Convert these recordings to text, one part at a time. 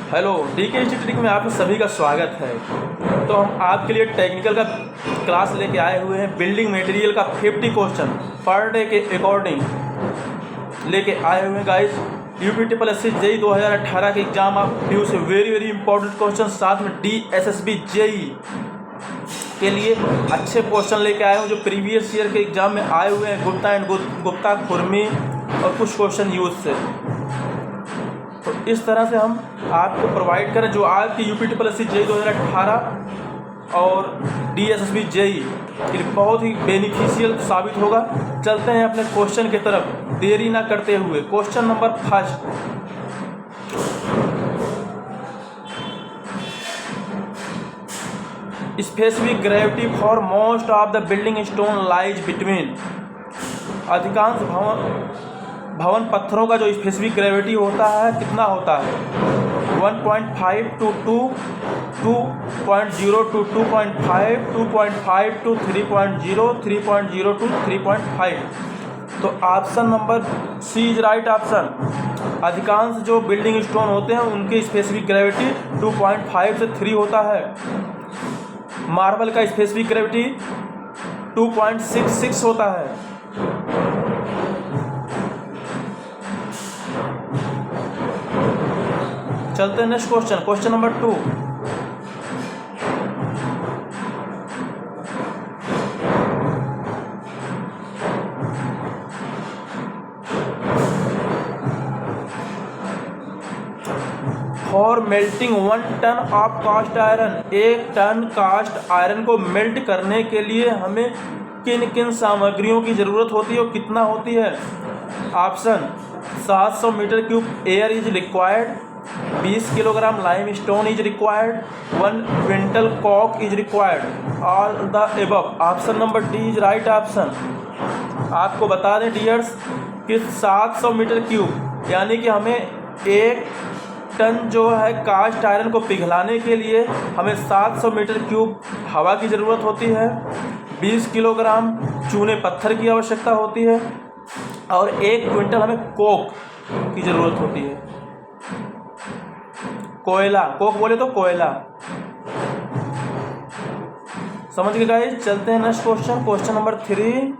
Hello, DK institute में आप सभी का स्वागत है। तो हम आपके लिए टेक्निकल का क्लास लेके आए हुए हैं। बिल्डिंग मटेरियल का 50 क्वेश्चन पर डे के अकॉर्डिंग लेके आए हुए हैं guys. UP triple S C JE 2018 के एग्जाम आप ड्यू से वेरी इंपॉर्टेंट क्वेश्चन, साथ में DSSB जेई के लिए अच्छे क्वेश्चन लेके आए हूँ जो प्रीवियस ईयर के एग्जाम में आए हुए हैं। गुप्ता खुरमी और कुछ क्वेश्चन यूज से। तो इस तरह से हम आपको प्रोवाइड करें जो आपकी UP triple S C JE 2018 और DSSB जेई के लिए बहुत ही बेनिफिशियल साबित होगा। चलते हैं अपने क्वेश्चन की तरफ देरी ना करते हुए। Question number first, specific gravity for most of the building stone lies between. अधिकांश भवन पत्थरों का जो स्पेसिफिक ग्रेविटी होता है कितना होता है? 1.5 to 2, 2.0 to 2.5, 2.5 to 3.0, 3.0 to 3.5। तो option number C is right option. अधिकांश जो बिल्डिंग स्टोन होते हैं उनकी स्पेसिफिक ग्रेविटी 2.5 से 3 होता है। मार्बल का स्पेसिफिक ग्रेविटी 2.66 होता है। चलते हैं next question, question number 2। For melting 1 ton of cast iron, 1 ton cast iron को मेल्ट करने के लिए हमें किन किन सामग्रियों की जरूरत होती है और कितना होती है? Option 700 meter cube air is required, 20 kilogram lime stone is required, 1 quintal coke is required, all the above. Option number D is right option. आपको बता दें डियर्स कि 700 मीटर क्यूब यानी कि हमें 1 टन जो है कास्ट आयरन को पिघलाने के लिए हमें 700 मीटर क्यूब हवा की ज़रूरत होती है, 20 किलोग्राम चूने पत्थर की आवश्यकता होती है और 1 क्विंटल हमें कोक की ज़रूरत होती है। कोयला, कोक बोले तो कोयला। समझ गए गाइस? चलते हैं next question, question number 3।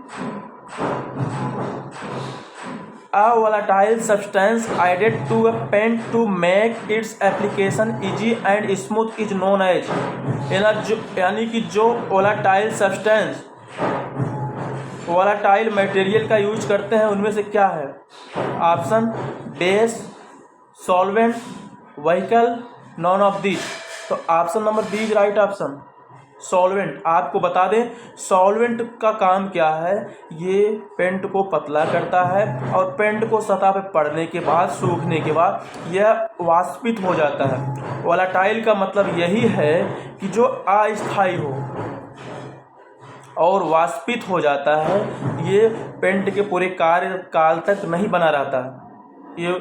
A volatile substance added to a paint to make its application easy and smooth is known as। यानी कि जो volatile substance, volatile material का यूज करते हैं उनमें से क्या है? Option base, solvent, vehicle, none of this. तो option number B is right option, solvent. आपको बता दें सॉल्वेंट का काम क्या है, ये पेंट को पतला करता है और पेंट को सतह पे पड़ने के बाद, सूखने के बाद यह वाष्पित हो जाता है। वोलेटाइल का मतलब यही है कि जो अस्थायी हो और वाष्पित हो जाता है। ये पेंट के पूरे कार्यकाल तक नहीं बना रहता। ये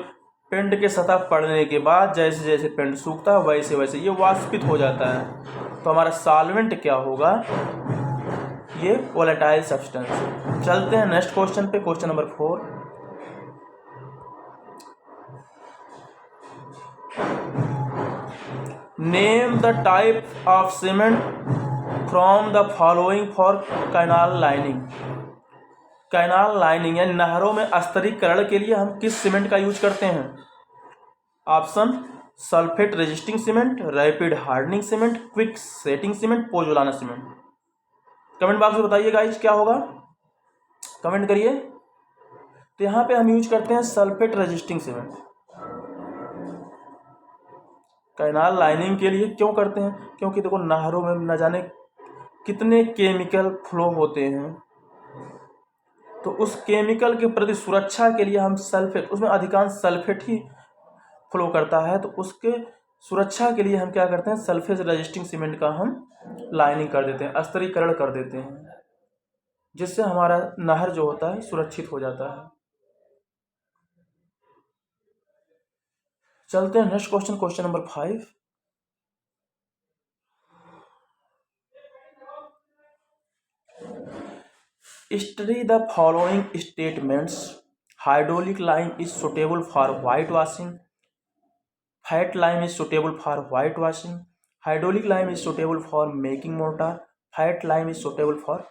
पेंट के सतह पड़ने के बाद जैसे जैसे पेंट सूखता है वैसे वैसे ये वाष्पित हो जाता है। तो हमारा सॉल्वेंट क्या होगा? ये वोलेटाइल सब्सटेंस। चलते हैं नेक्स्ट क्वेश्चन पे, question number 4। Name the type of cement from the following for canal lining. Canal lining यानी नहरों में स्तरीकरण के लिए हम किस सीमेंट का यूज करते हैं? Option sulphate resisting cement, rapid hardening cement, quick setting cement, pozzolana cement. Comment box में बताइए गाइस क्या होगा, कमेंट करिए। तो यहाँ पे हम यूज करते हैं sulphate resisting cement canal lining के लिए। क्यों करते हैं? क्योंकि देखो नहरों में न जाने कितने केमिकल फ्लो होते हैं, तो उस केमिकल के प्रति सुरक्षा के लिए हम सल्फेट, उसमें अधिकांश सल्फेट ही फ्लो करता है, तो उसके सुरक्षा के लिए हम क्या करते हैं, सल्फेट रेजिस्टिंग सीमेंट का हम लाइनिंग कर देते हैं, स्तरीकरण कर देते हैं, जिससे हमारा नहर जो होता है सुरक्षित हो जाता है। चलते हैं next question, question number 5। Study the following statements. Hydraulic lime is suitable for white washing, fat lime is suitable for white washing, hydraulic lime is suitable for making mortar, fat lime is suitable for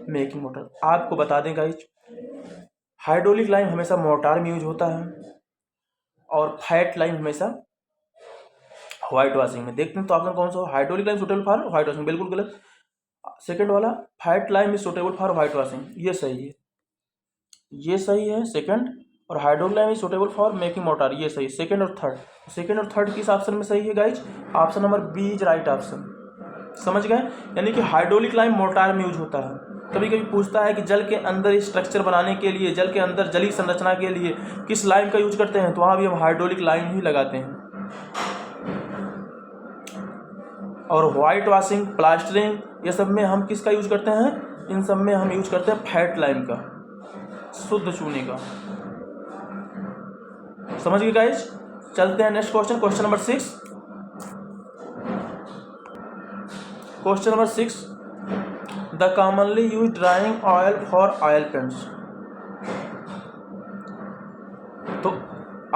making mortar. आपको बता दें guys, hydraulic lime हमेशा mortar में use होता है और fat lime हमेशा white washing में। देखते हैं तो ऑप्शन कौन सा हो, hydraulic lime suitable for white washing, बिल्कुल गलत। सेकंड वाला fat lime is suitable for white washing, ये सही है, ये सही है सेकंड। और hydraulic lime is suitable for making mortar, ये सही, सेकंड और थर्ड। सेकंड और थर्ड किस ऑप्शन में सही है guys, option number B is right option. समझ गए, यानी कि हाइड्रोलिक लाइम मोर्टार में यूज होता है। कभी कभी पूछता है कि जल के अंदर स्ट्रक्चर बनाने के लिए, जल के अंदर जलीय संरचना के लिए किस लाइम का यूज करते हैं, तो वहाँ भी हम हाइड्रोलिक लाइम ही लगाते हैं। और वाइट वॉशिंग, प्लास्टरिंग, ये सब में हम किसका यूज करते हैं, इन सब में हम यूज करते हैं फैट लाइम का, शुद्ध चूने का। समझ गए गाइज, चलते हैं next question, question number 6। Question number 6, the commonly use drawing oil for oil paints. तो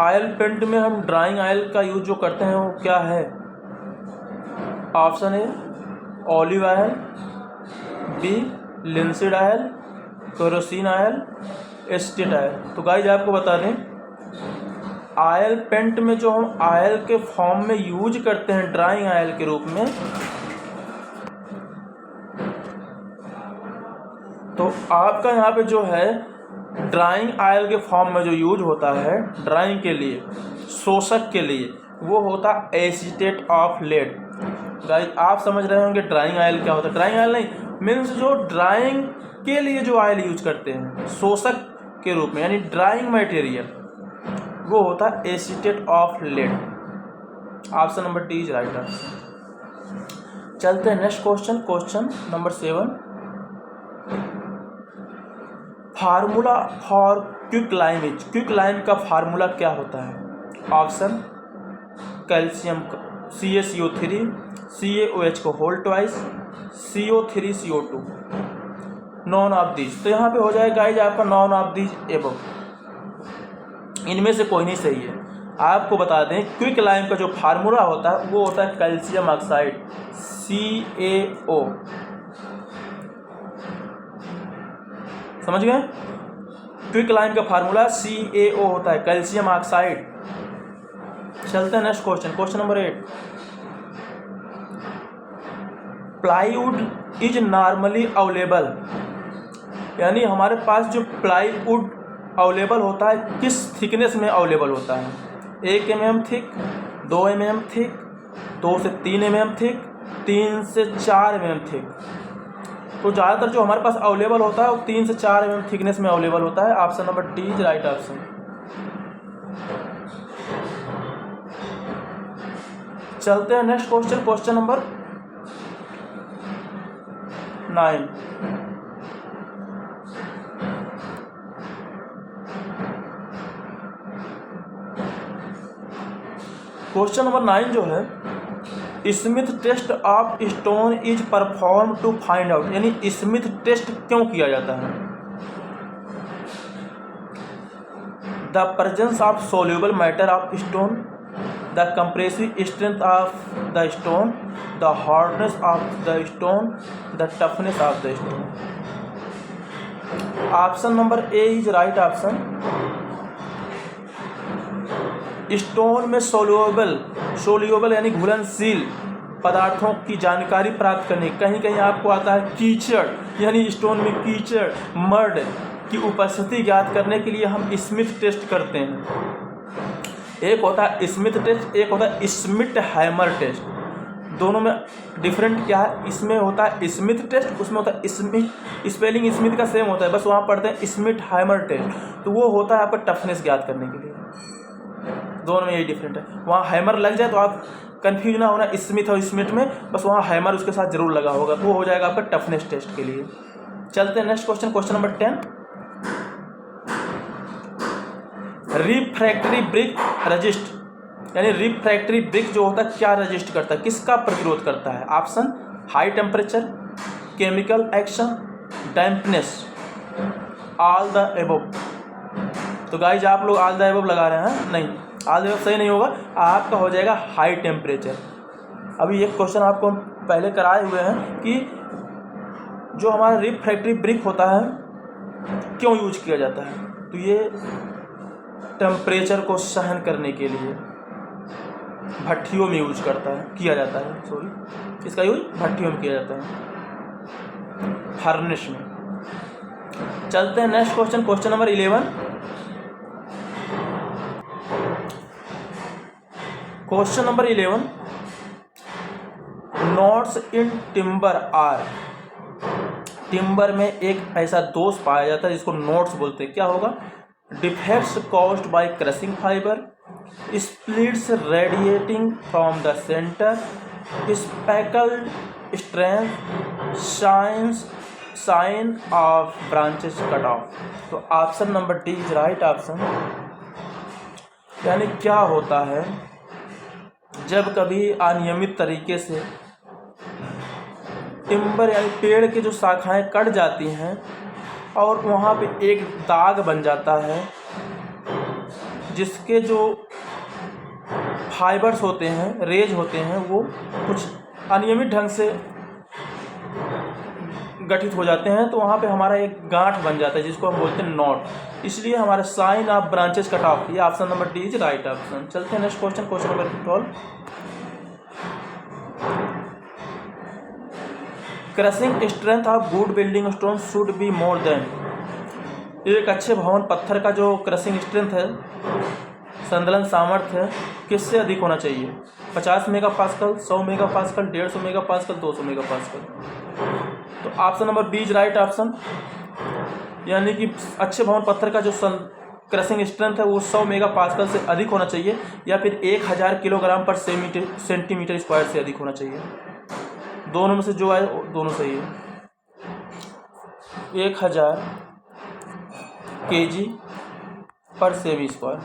ऑयल पेंट में हम ड्राइंग ऑयल का यूज जो करते हैं वो क्या है, option A olive oil, B linseed oil, kerosene oil, estate oil. तो गाइज आपको बता दें, ऑयल पेंट में जो हम ऑयल के फॉर्म में यूज करते हैं ड्राइंग ऑयल के रूप में, तो आपका यहाँ पे जो है ड्राइंग ऑयल के फॉर्म में जो यूज होता है ड्राइंग के लिए, शोषक के लिए, वो होता है एसीटेट ऑफ लेड। गाइस आप समझ रहे होंगे ड्राइंग ऑयल क्या होता है, ड्राइंग ऑयल नहीं, मीन्स जो ड्राइंग के लिए जो ऑयल यूज करते हैं शोषक के रूप में, यानी ड्राइंग मटेरियल, वो होता है acetate of lead. Option number D is right answer. चलते हैं next question, question number 7, formula for quick lime is. Quick lime का फार्मूला क्या होता है, ऑप्शन कैल्शियम CaCO3, CaOH को whole twice, CO3CO2, none of this. तो यहाँ पे हो जाएगा गाइज आपका नॉन ऑफ दिस एबव, इनमें से कोई नहीं सही है। आपको बता दें क्विक लाइम का जो फार्मूला होता है वो होता है कैल्शियम ऑक्साइड, CaO। समझ गए, क्विक लाइम का फार्मूला CaO होता है, कैल्शियम ऑक्साइड। चलते हैं next question, question number 8, plywood is normally available, यानी हमारे पास जो प्लाईवुड अवेलेबल होता है किस थिकनेस में अवेलेबल होता है, 1 mm थिक, 2 mm थिक, 2 से 3 mm थिक, 3 से 4 mm थिक। तो ज़्यादातर जो हमारे पास अवेलेबल होता है वो 3 से 4 mm थिकनेस में अवेलेबल होता है। Option number D is right option. चलते हैं next question, question number 9। Question number 9 जो है, Smith test of stone is perform to find out, यानी स्मिथ टेस्ट क्यों किया जाता है, the presence of soluble matter of stone, the compressive strength of the stone, the hardness of the stone, the toughness of the stone. Option number A is right option. Stone में soluble यानी घुलनशील पदार्थों की जानकारी प्राप्त करने, कहीं कहीं आपको आता है कीचड़, यानी स्टोन में कीचड़, मर्ड की उपस्थिति ज्ञात करने के लिए हम स्मिथ टेस्ट करते हैं। एक होता है स्मिथ टेस्ट, एक होता है स्मिथ हैमर टेस्ट। दोनों में डिफरेंट क्या है, इसमें होता है स्मिथ टेस्ट, उसमें होता है स्मिथ, स्पेलिंग स्मिथ का सेम होता है, बस वहाँ पढ़ते हैं स्मिथ हैमर टेस्ट, तो वो होता है आपका टफनेस ज्ञात करने के लिए। दोनों में यही डिफरेंट है, वहाँ हैमर लग जाए तो आप कंफ्यूज ना होना स्मिथ और स्मिथ में, बस वहाँ हैमर उसके साथ जरूर लगा होगा, वो हो जाएगा आपका टफनेस टेस्ट के लिए। चलते हैं next question, question number 10, refractory brick resist, यानी रिफ्रैक्टरी ब्रिक जो होता है क्या रजिस्ट करता है, किसका प्रतिरोध करता है। Option high temperature, chemical action, dampness, all the above. तो गाइज आप लोग ऑल द एबव लगा रहे हैं, नहीं, आधा सही नहीं होगा, आपका हो जाएगा हाई टेम्परेचर। अभी एक क्वेश्चन आपको पहले कराए हुए हैं कि जो हमारा रिफ्रैक्टिव ब्रिक होता है क्यों यूज किया जाता है, तो ये टेम्परेचर को सहन करने के लिए भट्टियों में यूज किया जाता है, इसका यूज भट्टियों में किया जाता है, फर्नेस में। चलते हैं next question, question number 11। Question number 11, knots in timber are. Timber में एक ऐसा दोष पाया जाता है जिसको नोट्स बोलते हैं, क्या होगा? Defects caused by crushing fibre, splits radiating from the centre, speckled strength, sign of branches cut off. तो option number D is right option. यानी क्या होता है, जब कभी अनियमित तरीके से टिम्बर यानी पेड़ के जो शाखाएं कट जाती हैं और वहाँ पे एक दाग बन जाता है, जिसके जो फाइबर्स होते हैं, रेज होते हैं, वो कुछ अनियमित ढंग से गठित हो जाते हैं, तो वहाँ पे हमारा एक गांठ बन जाता है जिसको हम बोलते हैं नॉट। इसलिए हमारा sign of branches cut off, ये option number D is right option. चलते हैं next question, question number 12। Crushing strength of good building stone should be more than. एक अच्छे भवन पत्थर का जो क्रशिंग स्ट्रेंथ है, संदलन सामर्थ्य है, किससे अधिक होना चाहिए? 50 मेगापास्कल, 100 मेगापास्कल, 150 मेगापास्कल, 200 मेगापास्कल। तो option number B is right option. यानी कि अच्छे भवन पत्थर का जो क्रशिंग स्ट्रेंथ है वो 100 मेगापास्कल से अधिक होना चाहिए, या फिर 1000 किलोग्राम पर सेंटीमीटर स्क्वायर से अधिक होना चाहिए। दोनों में से जो आए दोनों सही है। 1000 kg पर सेमी स्क्वायर।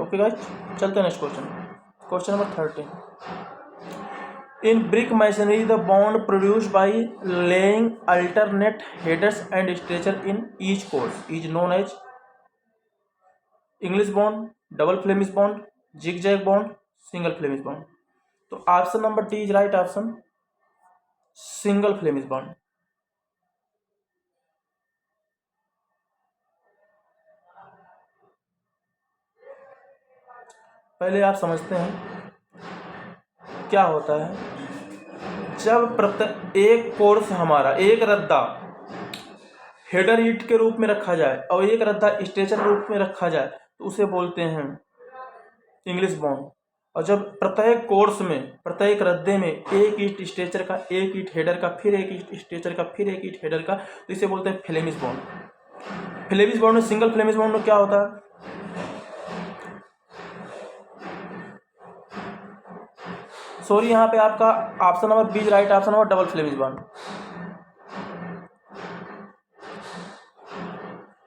ओके गाइस, चलते हैं next question, question number 13। In brick masonry the bond produced by laying alternate headers and stretcher in each course is known as English bond, double Flemish bond, zigzag bond, single Flemish bond. तो option number D is right option, single Flemish bond. पहले आप समझते हैं क्या होता है, जब एक कोर्स हमारा एक रद्दा हेडर ईट के रूप में रखा जाए और एक रद्दा स्ट्रेचर रूप में रखा जाए तो उसे बोलते हैं इंग्लिश बॉन्ड। और जब प्रत्येक कोर्स में, प्रत्येक रद्दे में एक ईट स्ट्रेचर का, एक ईट हेडर का, फिर एक ईट स्ट्रेचर का, फिर एक ईट हेडर का, तो इसे बोलते हैं फ्लेमिश बॉन्ड। फ्लेमिश बॉन्ड में, सिंगल फ्लेमिश बॉन्ड में क्या होता है, सॉरी यहाँ पे आपका option number B right option होगा, डबल फ्लेमिश बॉन्ड।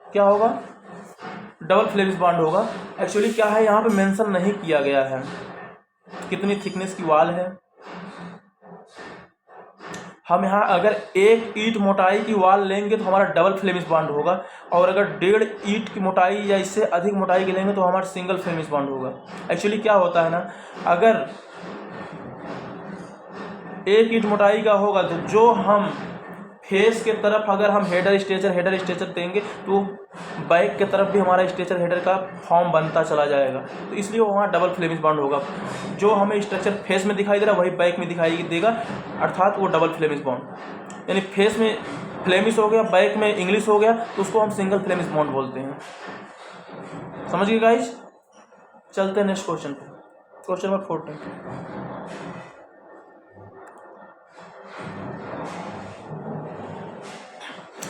क्या होगा? डबल फ्लेमिश बॉन्ड होगा। एक्चुअली क्या है, यहाँ पे मेंशन नहीं किया गया है कितनी थिकनेस की वॉल है। हम यहाँ अगर एक ईंट मोटाई की वॉल लेंगे तो हमारा डबल फ्लेमिश बॉन्ड होगा, और अगर 1.5 ईंट की मोटाई या इससे अधिक मोटाई की लेंगे तो हमारा सिंगल फ्लेमिश बॉन्ड होगा। एक्चुअली क्या होता है ना, अगर एक ईंट मोटाई का होगा तो जो हम फेस के तरफ अगर हम हेडर स्ट्रेचर देंगे तो बैक के तरफ भी हमारा स्ट्रेचर हेडर का फॉर्म बनता चला जाएगा, तो इसलिए वहाँ डबल फ्लेमिश बॉन्ड होगा। जो हमें स्ट्रक्चर फेस में दिखाई दे रहा है वही बैक में दिखाई देगा, अर्थात वो डबल फ्लेमिश बॉन्ड। यानी फेस में फ्लेमिश हो गया, बैक में इंग्लिश हो गया, तो उसको हम सिंगल फ्लेमिश बॉन्ड बोलते हैं। समझ गए गाइस? चलते हैं नेक्स्ट क्वेश्चन पे, question number 14।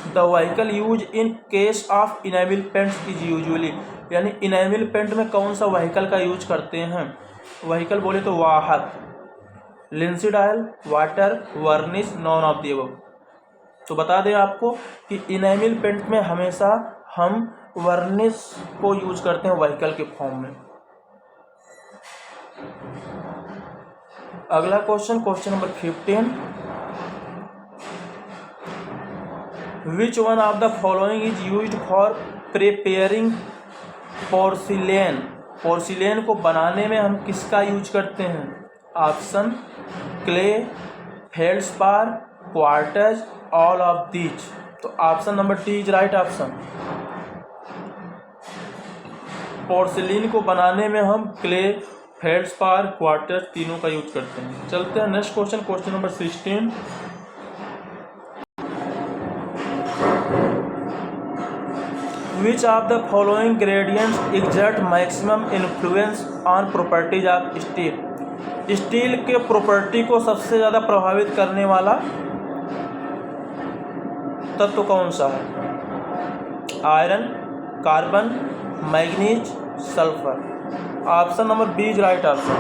The vehicle use in case of enamel paints is usually. यानी इनेमिल पेंट में कौन सा व्हीकल का यूज करते हैं? व्हीकल बोले तो वाहक, linseed oil, water, वर्निश, none of the above. तो बता दें आपको कि इनेमिल पेंट में हमेशा हम वर्निश को यूज करते हैं व्हीकल के फॉर्म में। अगला question, question number 15। Which one of the following is used for preparing porcelain porcelain को बनाने में हम किसका यूज करते हैं? Option clay, feldspar, quartz, all of these. तो option number D is right option. Porcelain को बनाने में हम क्ले, फेल्डस्पार, क्वार्ट्ज तीनों का यूज करते हैं। चलते हैं next question, question number 16। Which of the following gradients exert maximum influence on properties of steel? Steel के प्रॉपर्टी को सबसे ज़्यादा प्रभावित करने वाला तत्व कौन सा है? Iron, carbon, manganese, sulphur. Option number B is right option,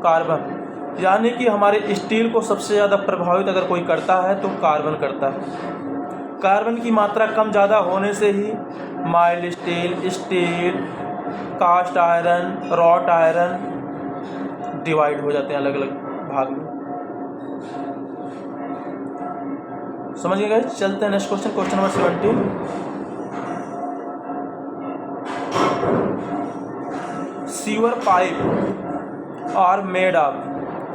carbon. यानी कि हमारे स्टील को सबसे ज़्यादा प्रभावित अगर कोई करता है तो कार्बन करता है। कार्बन की मात्रा कम ज़्यादा होने से ही mild steel, steel, cast iron, wrought iron divide हो जाते हैं अलग अलग भाग में। समझिए गाइस। चलते हैं next question, question number 17। Sewer pipe are made of,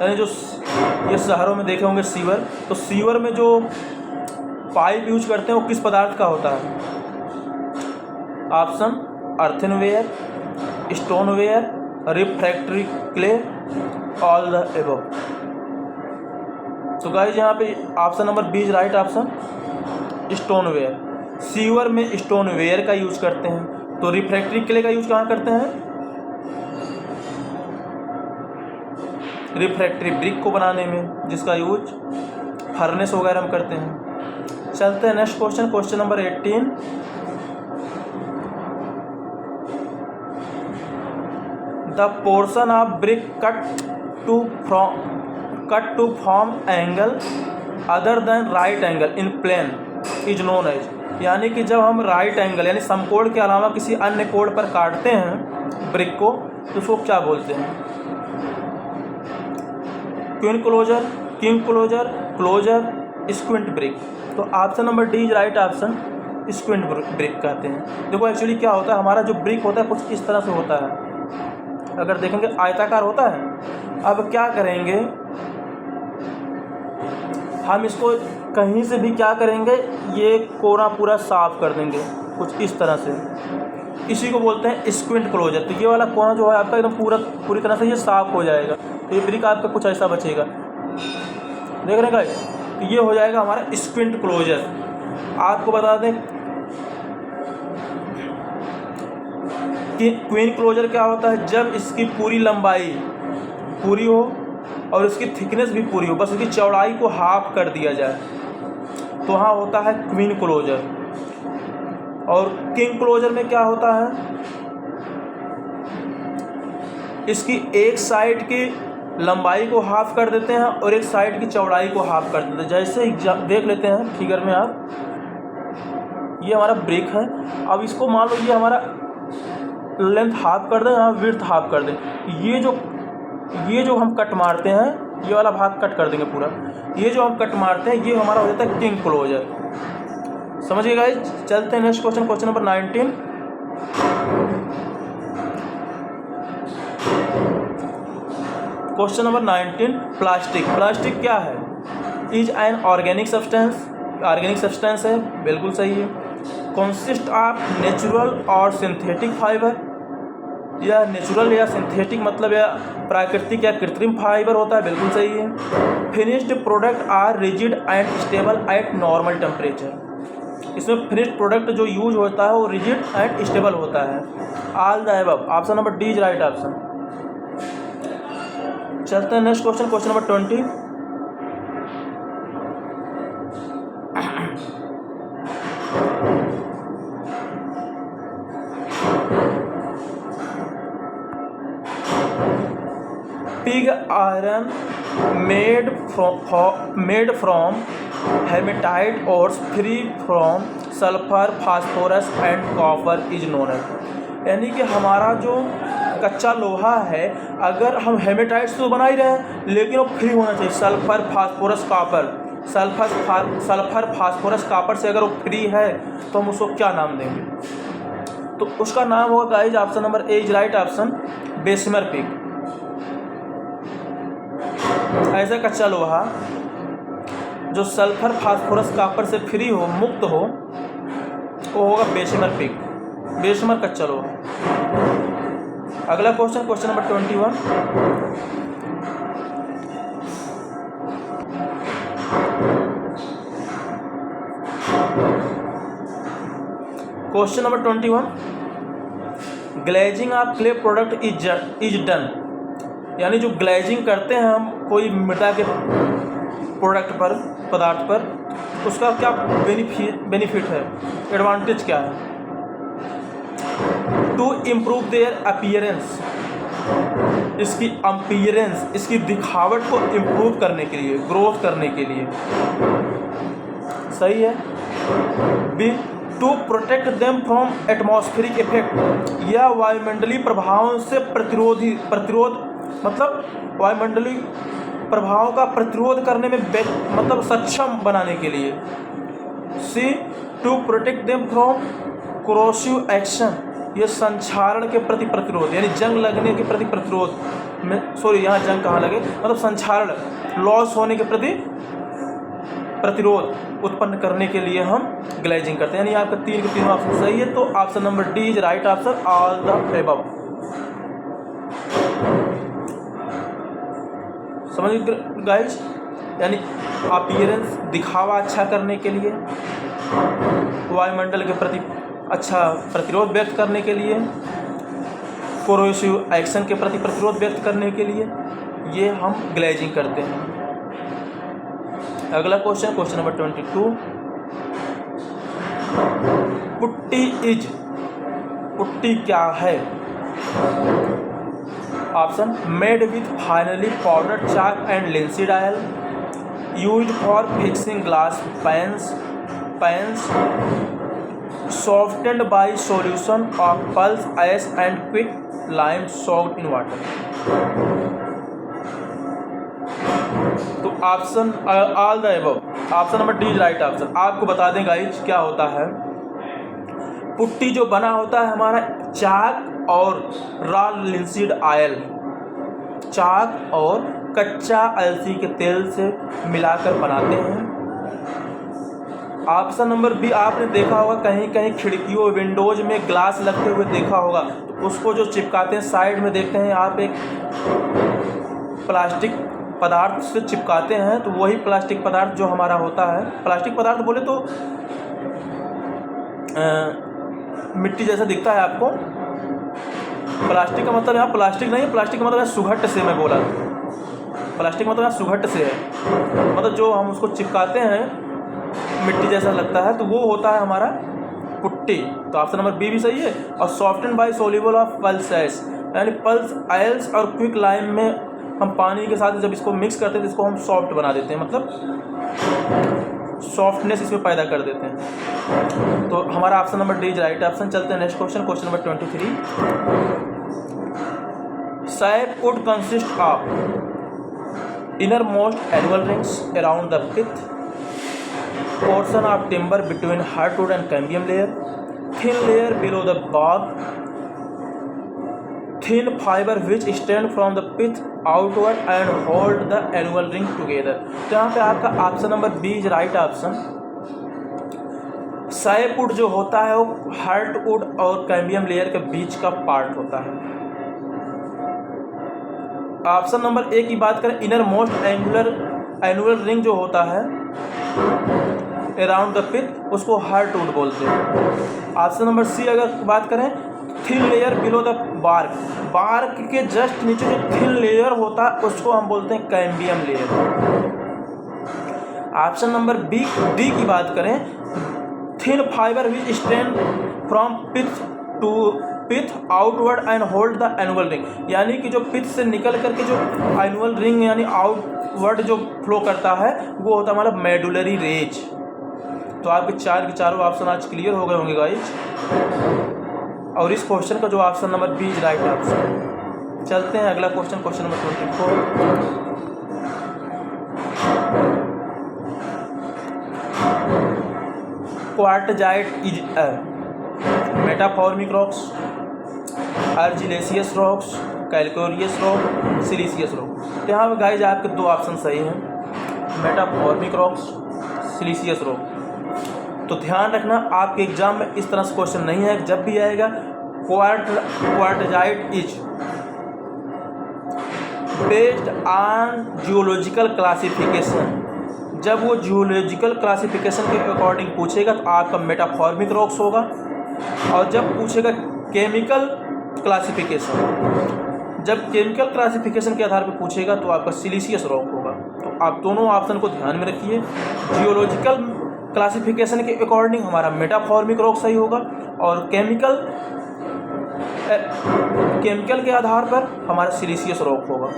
यानी जो ये शहरों में देखे होंगे सीवर, तो सीवर में जो पाइप यूज करते हैं वो किस पदार्थ का होता है? Option earthenware, stoneware, refractory clay, all the above. तो गाइस यहाँ पे option number B is right option, stoneware. Sewer में स्टोनवेयर का यूज करते हैं। तो रिफ्रैक्टरी क्ले का यूज कहाँ करते हैं? रिफ्रैक्टरी ब्रिक को बनाने में, जिसका यूज फर्नेस वगैरह में करते हैं। चलते हैं next question, question number 18। The portion of brick cut to form angle other than right angle in plane is known as, यानी कि जब हम राइट एंगल यानी समकोण के अलावा किसी अन्य कोण पर काटते हैं ब्रिक को तो उसको क्या बोलते हैं? Queen closer, king closer, closer, squint brick. तो option number D is right option, squint brick कहते हैं। देखो एक्चुअली क्या होता है, हमारा जो ब्रिक होता है कुछ इस तरह से होता है, अगर देखेंगे आयताकार होता है। अब क्या करेंगे हम, इसको कहीं से भी क्या करेंगे, ये कोना पूरा साफ कर देंगे कुछ इस तरह से, इसी को बोलते हैं स्क्विंट क्लोजर। तो ये वाला कोना जो है आपका एकदम पूरी तरह से ये साफ हो जाएगा, तो ये ब्रिक आपका कुछ ऐसा बचेगा, देख रहे हैं। तो ये हो जाएगा हमारा स्क्विंट क्लोजर। आपको बता दें कि क्वीन क्लोजर क्या होता है, जब इसकी पूरी लंबाई पूरी हो और इसकी थिकनेस भी पूरी हो, बस इसकी चौड़ाई को हाफ कर दिया जाए, तो वहाँ होता है क्वीन क्लोजर। और किंग क्लोजर में क्या होता है, इसकी एक साइड की लंबाई को हाफ कर देते हैं और एक साइड की चौड़ाई को हाफ कर देते हैं। जैसे देख लेते हैं फिगर में आप, ये हमारा ब्रिक है। अब इसको मान लो ये हमारा लेंथ हाफ कर दें, यहाँ विड्थ हाफ कर दें, ये जो हम कट मारते हैं, ये वाला भाग कट कर देंगे पूरा, ये जो हम कट मारते हैं ये हमारा हो जाता है किंग क्लोजर। समझिए गाइस। चलते हैं next question, question number 19। Question number 19, plastic. Plastic क्या है? Is an organic substance, organic substance है, बिल्कुल सही है। कॉन्सिस्ट ऑफ नेचुरल और सिंथेटिक फाइबर, या नेचुरल या सिंथेटिक मतलब या प्राकृतिक या कृत्रिम फाइबर होता है, बिल्कुल सही है। Finished product are rigid and stable at normal temperature, इसमें फिनिश्ड प्रोडक्ट जो यूज होता है वो रिजिड एंड स्टेबल होता है। All the above, option number D is right option. चलते हैं next question, question number 20। Pig iron made from haematite ores free from sulphur, phosphorus and copper is known as, यानी कि हमारा जो कच्चा लोहा है अगर हम हेमेटाइट से तो बना ही रहे हैं लेकिन वो फ्री होना चाहिए sulphur, phosphorus, copper. Sulphur, phosphorus, copper से अगर वो फ्री है तो हम उसको क्या नाम देंगे? तो उसका नाम होगा guys, option number A is right option, Bessemer pig. ऐसा कच्चा लोहा जो सल्फर फास्फोरस कॉपर से फ्री हो, मुक्त हो, वो होगा बेसमेर पिग, बेसमेर कच्चा लोहा। अगला question, question number 21। Question number 21, glazing of clay product is done, यानी जो ग्लेजिंग करते हैं हम कोई मृदा के प्रोडक्ट पर, पदार्थ पर, उसका क्या बेनिफिट है, एडवांटेज क्या है? टू इम्प्रूव देयर अपीयरेंस, इसकी अपीयरेंस, इसकी दिखावट को इम्प्रूव करने के लिए, ग्रोथ करने के लिए, सही है। B, to protect them from atmospheric effect, यह वायुमंडलीय प्रभावों से प्रतिरोध मतलब वायुमंडलीय प्रभाव का प्रतिरोध करने में मतलब सक्षम बनाने के लिए। C, to protect them from corrosive action, ये संक्षारण के प्रति प्रतिरोध, यानी जंग लगने के प्रति प्रतिरोध में, सॉरी यहाँ जंग कहाँ लगे, मतलब संक्षारण, लॉस होने के प्रति प्रतिरोध उत्पन्न करने के लिए हम ग्लेजिंग करते हैं। यानी आपका 3 के 3 ऑप्शन सही है, तो option number D is right option, all the above. समझ गाइज, यानी अपीयरेंस, दिखावा अच्छा करने के लिए, वायुमंडल के प्रति अच्छा प्रतिरोध व्यक्त करने के लिए, कोरोसिव एक्शन के प्रति प्रतिरोध व्यक्त करने के लिए ये हम ग्लेजिंग करते हैं। अगला क्वेश्चन, क्वेश्चन नंबर 22, पुट्टी क्या है? Option, made with finely powdered chalk and linseed oil, used for fixing glass panes, softened by solution of pulse ice and quick lime soaked in water। तो option all the above, option number D right option. आपको बता दें guys क्या होता है, putty जो बना होता है हमारा चाक और रॉ लिंसीड ऑयल, चाक और कच्चा अलसी के तेल से मिलाकर बनाते हैं। ऑप्शन नंबर बी, आपने देखा होगा कहीं कहीं खिड़कियों विंडोज में ग्लास लगते हुए देखा होगा, तो उसको जो चिपकाते हैं, साइड में देखते हैं आप एक प्लास्टिक पदार्थ से चिपकाते हैं, तो वही प्लास्टिक पदार्थ जो हमारा होता है, प्लास्टिक पदार्थ बोले तो मिट्टी जैसा दिखता है आपको। प्लास्टिक का मतलब यहाँ प्लास्टिक नहीं है, प्लास्टिक का मतलब यहाँ सुघट से, मैं बोला प्लास्टिक मतलब यहाँ सुघट से है, मतलब जो हम उसको चिपकाते हैं मिट्टी जैसा लगता है, तो वो होता है हमारा पुट्टी। तो ऑप्शन नंबर बी भी सही है। और soften by soluble of pulse isles, यानी पल्स आइल्स और क्विक लाइम में हम पानी के साथ जब इसको मिक्स करते हैं तो इसको हम सॉफ्ट बना देते हैं, मतलब सॉफ्टनेस इसमें पैदा कर देते हैं। तो हमारा option number D is right option. चलते हैं next question, question number 23। Sapwood consist of innermost annual rings around the pith, portion of timber between hardwood and cambium layer, thin layer below the bark, thin fiber which extend from the pith outward and hold the annual ring together। तो यहाँ पे आपका option number B is right option. Sapwood जो होता है वो hardwood और cambium layer के बीच का पार्ट होता है। ऑप्शन नंबर ए की बात करें, इनर मोस्ट एनुअल रिंग जो होता है अराउंड द पिथ, उसको हार्डवुड बोलते हैं। ऑप्शन नंबर सी अगर बात करें, thin layer below the bark, bark के जस्ट नीचे जो थिन लेयर होता है उसको हम बोलते हैं cambium layer. Option number B D की बात करें, thin fibre which stand from pith to pith outward and hold the annual ring, यानी कि जो पिथ से निकल करके जो एनुअल रिंग यानी आउटवर्ड जो फ्लो करता है वो होता है हमारा मेडुलरी रेज। तो आपके 4 के 4 ऑप्शन आज क्लियर हो गए होंगे गाइज, और इस क्वेश्चन का जो option number B is right option. चलते हैं अगला question, question number 24। Quartzite is a metamorphic rocks, argillaceous rocks, calcareous rock, siliceous rock. तो यहाँ पे गाइज आपके दो ऑप्शन सही हैं, मेटाफॉर्मिक रॉक्स, सिलीसियस रॉक। तो ध्यान रखना आपके एग्जाम में इस तरह से क्वेश्चन नहीं है, जब भी आएगा quartzite is based on geological classification. जब वो जियोलॉजिकल क्लासिफिकेशन के अकॉर्डिंग पूछेगा तो आपका मेटाफॉर्मिक रॉक्स होगा, और जब पूछेगा केमिकल क्लासिफिकेशन, जब केमिकल क्लासिफिकेशन के आधार पर पूछेगा तो आपका सिलीसियस रॉक होगा। तो आप दोनों ऑप्शन को ध्यान में रखिए, जियोलॉजिकल क्लासिफिकेशन के अकॉर्डिंग हमारा मेटाफॉर्मिक रॉक सही होगा, और केमिकल के आधार पर हमारा सिलीसियस रॉक होगा।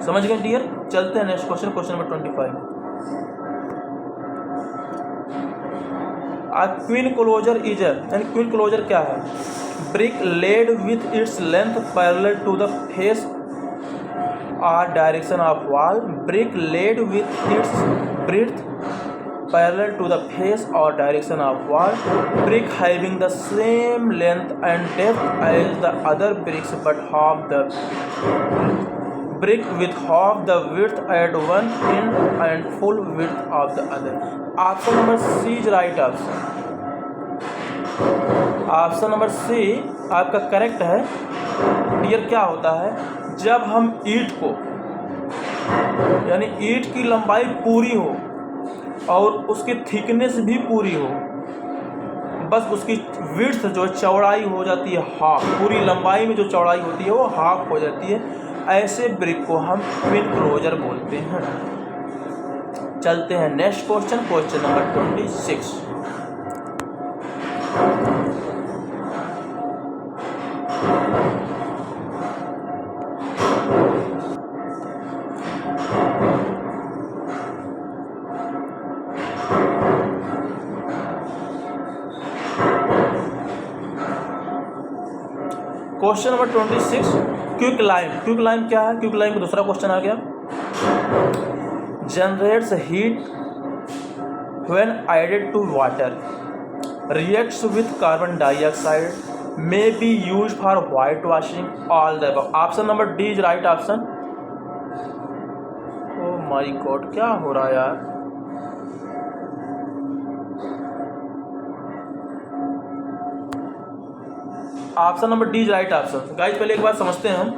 समझ गए डियर? चलते हैं next question, question number 25। Queen closer is यानी क्वीन क्लोजर क्या है? Brick laid with its length parallel to the face or direction of wall, brick laid with its breadth parallel to the face or direction of wall, brick having the same length and depth as the other bricks but half the brick with half the width at one end and full width of the other. Option number C is right option. Option number C आपका correct है। Dear क्या होता है, जब हम ईंट को यानी ईंट की लंबाई पूरी हो और उसकी थिकनेस भी पूरी हो, बस उसकी विड्थ जो चौड़ाई हो जाती है हाफ, पूरी लंबाई में जो चौड़ाई होती है वो हाफ हो जाती है, ऐसे ब्रिक को हम क्वीन क्लोजर बोलते हैं। चलते हैं next question, question number 26। Question number 26, quick lime. Quick lime क्या है? क्विक लाइम का दूसरा क्वेश्चन आ गया। Generates heat when added to water, reacts with carbon dioxide, may be use for white washing, all the above. Option number D is right option. Oh my God, क्या हो रहा है यार? Option number D is right option. Guys पहले एक बात समझते हैं हम,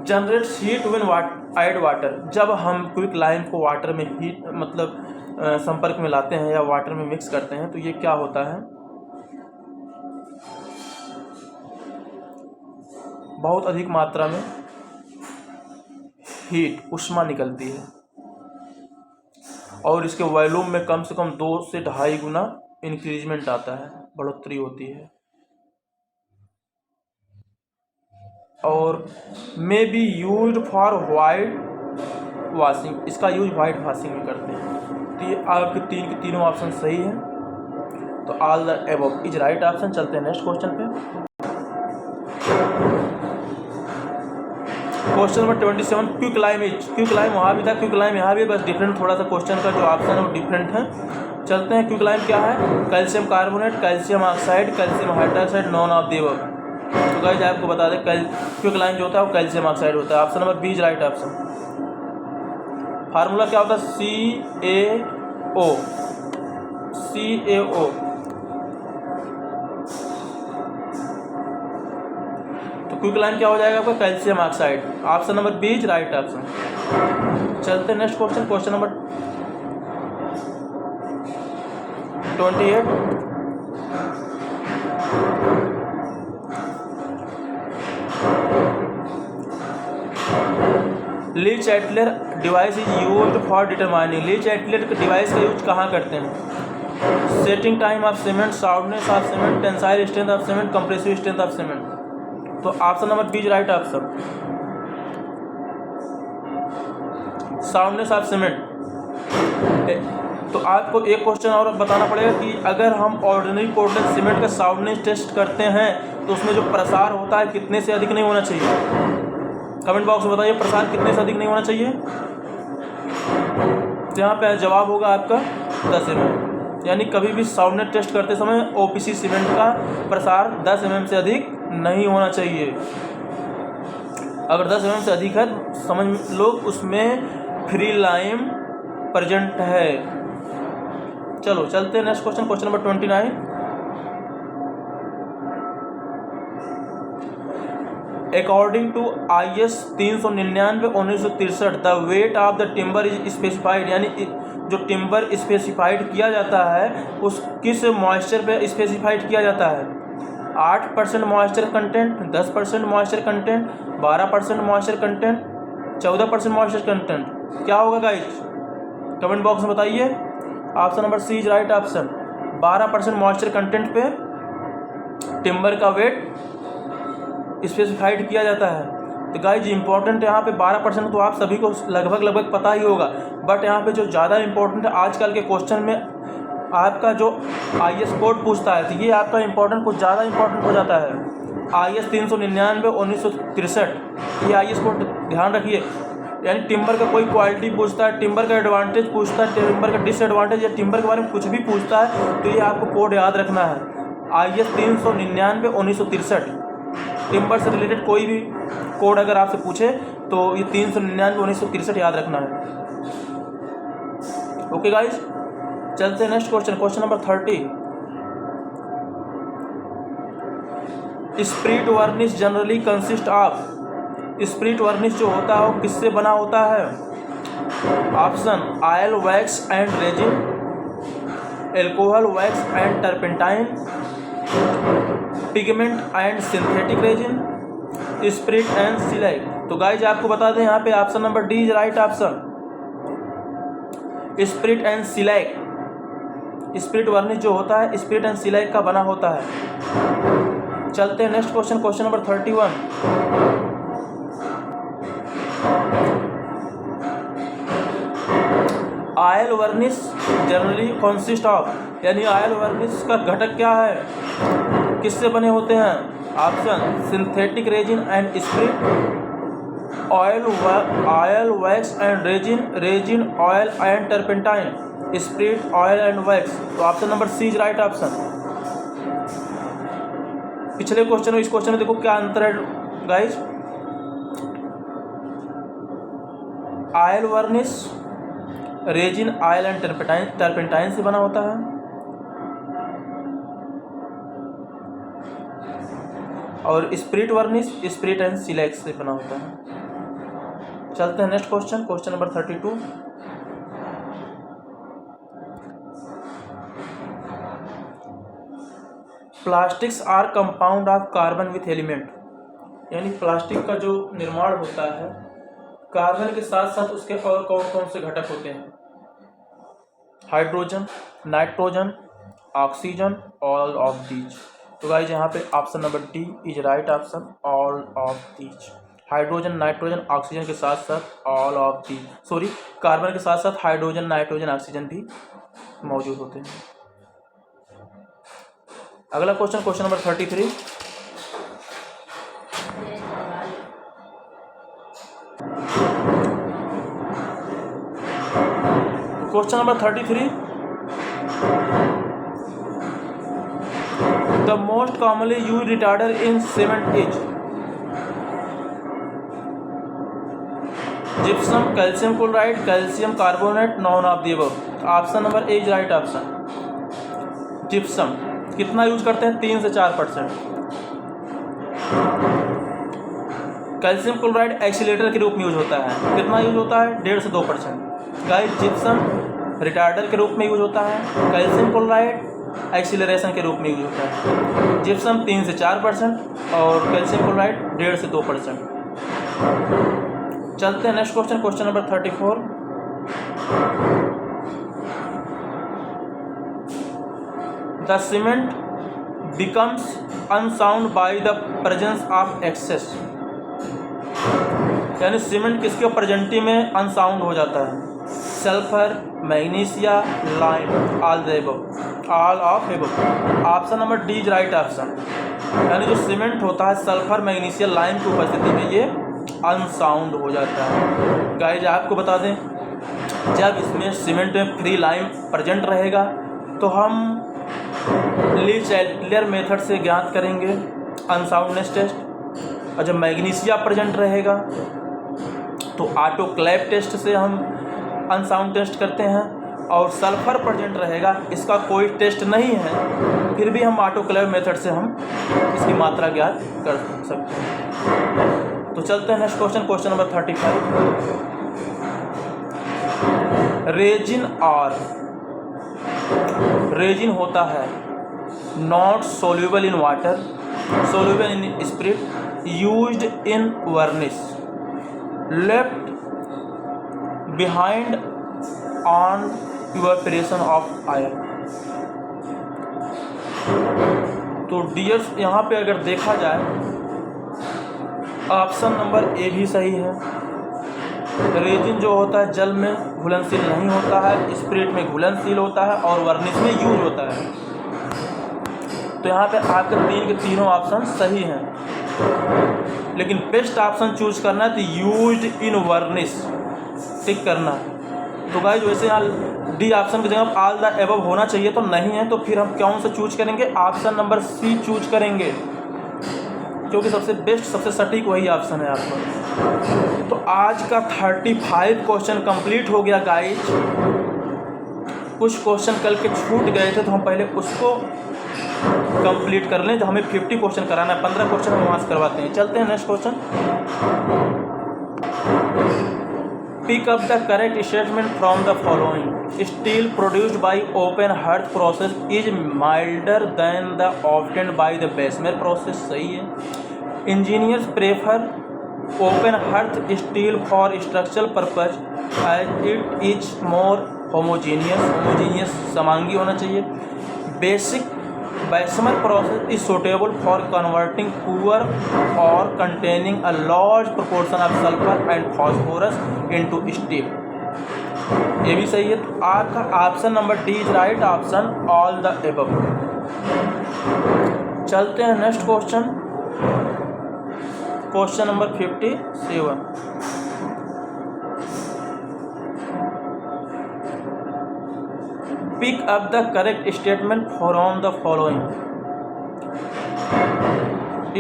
generates heat when add water, जब हम क्विक लाइम को वाटर में हीट मतलब संपर्क में लाते हैं या वाटर में मिक्स करते हैं तो ये क्या होता है, बहुत अधिक मात्रा में हीट उष्मा निकलती है और इसके वॉल्यूम में कम से कम 2 से 2.5 गुना इंक्रीजमेंट आता है, बढ़ोतरी होती है। और मे be use for white washing, इसका यूज वाइट वॉशिंग में करते हैं। तो ये आपके तीनों ऑप्शन सही हैं, तो all the above is right option. चलते हैं नेक्स्ट क्वेश्चन पे, question number 27। Quick lime is, quick lime वहाँ भी था, क्विक लाइम यहाँ भी, बस डिफरेंट थोड़ा सा क्वेश्चन का जो ऑप्शन है वो डिफरेंट है। चलते हैं, क्विक लाइम क्या है? Calcium carbonate, calcium oxide, calcium hydroxide, none of the above. तो गाइस आपको बता दें क्विक लाइम जो होता है वो कैल्शियम ऑक्साइड होता है। Option number B is right option. Formula क्या होता है? CaO, CaO। तो क्विक लाइम क्या हो जाएगा आपका? Calcium oxide. Option number B is right option. चलते हैं next question, question number 28। Le Chatelier device is used for determining, Le Chatelier device का यूज कहाँ करते हैं? Setting time of cement, soundness of cement, tensile strength of cement, compressive strength of cement. तो option number B is right option, soundness of cement. तो आपको एक question और बताना पड़ेगा कि अगर हम ऑर्डिनरी पोर्टलैंड सीमेंट का साउंडनेस टेस्ट करते हैं तो उसमें जो प्रसार होता है कितने से अधिक नहीं होना चाहिए? कमेंट बॉक्स में बताइए प्रसार कितने से अधिक नहीं होना चाहिए। तो यहाँ पे जवाब होगा आपका 10 mm। यानी कभी भी साउंडनेस टेस्ट करते समय OPC सीमेंट का प्रसार 10 mm से अधिक नहीं होना चाहिए। अगर 10 mm से अधिक है समझ लो उसमें फ्री लाइम प्रेजेंट है। चलो चलते हैं next question, question number 29। According to IS 399/1963 the weight of the timber is specified, यानी जो टिम्बर स्पेसिफाइड किया जाता है उस किस मॉइस्चर पे स्पेसिफाइड किया जाता है? 8% moisture content, 10% moisture content, 12% moisture content, 14% moisture content, क्या होगा गाइस? कमेंट बॉक्स में बताइए। Option number C is right option. 12% moisture content पे टिम्बर का वेट स्पेसिफाइड किया जाता है। तो गाइज इंपॉर्टेंट यहाँ पे 12% तो आप सभी को लगभग पता ही होगा, बट यहाँ पे जो ज़्यादा इंपॉर्टेंट है आजकल के क्वेश्चन में आपका जो IS कोड पूछता है, तो ये आपका इंपॉर्टेंट कुछ ज़्यादा इंपॉर्टेंट हो जाता है। IS 399/1963 ये IS कोड ध्यान रखिए। यानी टिम्बर का कोई क्वालिटी पूछता है, टिम्बर का एडवांटेज पूछता है, टिम्बर का डिसएडवांटेज या टिम्बर के बारे में कुछ भी पूछता है तो ये आपको कोड याद रखना है। IS 399/1963 टिम्बर से रिलेटेड कोई भी कोड अगर आपसे पूछे तो ये 399/1963 याद रखना है। ओके गाइज, चलते हैं next question, question number 30। Spirit वर्निश generally consist of, spirit वर्निश जो होता है वो किससे बना होता है? Option oil wax and resin, alcohol wax and turpentine, pigment and synthetic resin, spirit and coeliac. तो गाइज आपको बता दें यहाँ पे option number D is right option, spirit and coeliac. Spirit वर्निश जो होता है स्प्रिट एंड सिलाइक का बना होता है। चलते हैं next question, question number 31। Oil varnish generally consist of, यानी ऑयल वर्निश का घटक क्या है, किससे बने होते हैं? Option synthetic resin and spirit, oil wax and resin, resin oil and turpentine, spirit oil and wax. तो option number C is right option. पिछले क्वेश्चन में इस क्वेश्चन में देखो क्या अंतर है guys. Oil varnish resin oil and turpentine से बना होता है, और स्प्रिट वर्निश स्प्रिट एंड सिलाइक से बना होता है। चलते हैं next question, question number 32। Plastics are compound of carbon with element, यानी प्लास्टिक का जो निर्माण होता है कार्बन के साथ साथ उसके और कौन कौन से घटक होते हैं? Hydrogen, nitrogen, oxygen, all of these. तो गाइज यहाँ पे option number D is right option, all of these. Hydrogen, nitrogen, oxygen के साथ साथ all of these, sorry carbon के साथ साथ हाइड्रोजन, नाइट्रोजन, ऑक्सीजन भी मौजूद होते हैं। अगला question, question number 33। Question number 33, the most commonly used retarder in cement is gypsum, calcium chloride, calcium carbonate, none of the above. Option number A is right option. Gypsum कितना use करते हैं? 3 से 4%। Calcium chloride accelerator के रूप में use होता है, कितना यूज होता है? 1.5 से 2%। गाइस जिप्सम रिटार्डर के रूप में यूज होता है, कैल्शियम क्लोराइड एक्सीलरेशन के रूप में यूज होता है। जिप्सम 3 से 4% और कैल्शियम क्लोराइड 1.5 से 2%। चलते हैं next question, question number 34। The cement becomes unsound by the presence of excess, यानी सीमेंट किसके प्रेजेंटी में अनसाउंड हो जाता है? Sulphur, magnesia, lime, all of above. Option number D is right option. यानी जो सीमेंट होता है सल्फर, मैग्नीशिया, लाइम की उपस्थिति में ये अनसाउंड हो जाता है। गाइज आपको बता दें जब इसमें सीमेंट में फ्री लाइम प्रेजेंट रहेगा तो हम ली चाइल्डलर मेथड से ज्ञात करेंगे अनसाउंडनेस टेस्ट, और जब मैग्नीशिया प्रेजेंट रहेगा तो ऑटोक्लेव टेस्ट से हम अनसाउंड टेस्ट करते हैं, और सल्फर प्रेजेंट रहेगा, इसका कोई टेस्ट नहीं है, फिर भी हम ऑटोक्लेव मेथड से हम इसकी मात्रा ज्ञात कर सकते हैं। तो चलते हैं next question, question number 35। Resin और रेजिन होता है not soluble in water, soluble in spirit, used in वर्निश, left behind on evaporation of iron. तो डियर्स यहाँ पे अगर देखा जाए ऑप्शन नंबर ए भी सही है। रेजिन जो होता है जल में घुलनशील नहीं होता है, स्पिरिट में घुलनशील होता है और वर्निश में यूज होता है। तो यहाँ पे आपके 3 के तीनों ऑप्शन सही हैं, लेकिन बेस्ट ऑप्शन चूज करना है तो यूज्ड इन वर्निश टिक करना। तो गाइस वैसे यहाँ डी ऑप्शन की जगह ऑल द एबव होना चाहिए, तो नहीं है, तो फिर हम कौन सा चूज करेंगे? ऑप्शन नंबर सी चूज करेंगे, क्योंकि सबसे बेस्ट सबसे सटीक वही ऑप्शन है आपका। तो आज का 35 क्वेश्चन कंप्लीट हो गया गाइज। कुछ क्वेश्चन कल के छूट गए थे, तो हम पहले उसको कंप्लीट कर लें। जो हमें 50 क्वेश्चन कराना है, 15 क्वेश्चन हम वहाँ से करवाते हैं। चलते हैं next question. Pick up the correct statement from the following. Steel produced by open hearth process is milder than the obtained by the Bessemer process. सही है। Engineers prefer open hearth steel for structural purpose as it is more homogeneous समांगी होना चाहिए। Basic Bessemer process is suitable for converting poor or containing a large proportion of sulfur and phosphorus into steel। ये भी सही है। तो आपका option number D is right option, all the above. चलते हैं next question, question number 57। Pick up the correct statement from the following.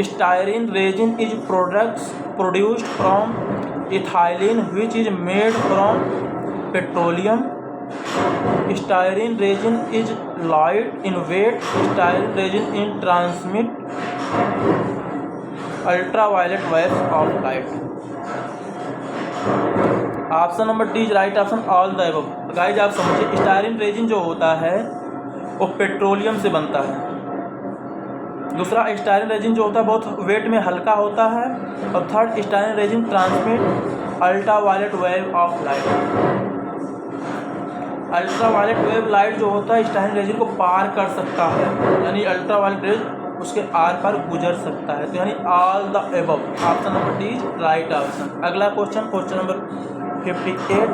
Styrene resin is produced from ethylene which is made from petroleum. Styrene resin is light in weight. Styrene resin transmit ultraviolet waves of light। Option number D is right option, all the above. Guys आप समझिए, styrene resin जो होता है वो petroleum से बनता है। दूसरा, स्टायरीन रेजिन जो होता है बहुत वेट में हल्का होता है। और third, styrene resin transmit ultraviolet wave of light. Ultraviolet wave light जो होता है स्टायरीन रेजिन को पार कर सकता है, यानी अल्ट्रावायलेट रेज उसके आर पार गुजर सकता है। तो यानी all the above, option number D is right option. अगला question, question number 58।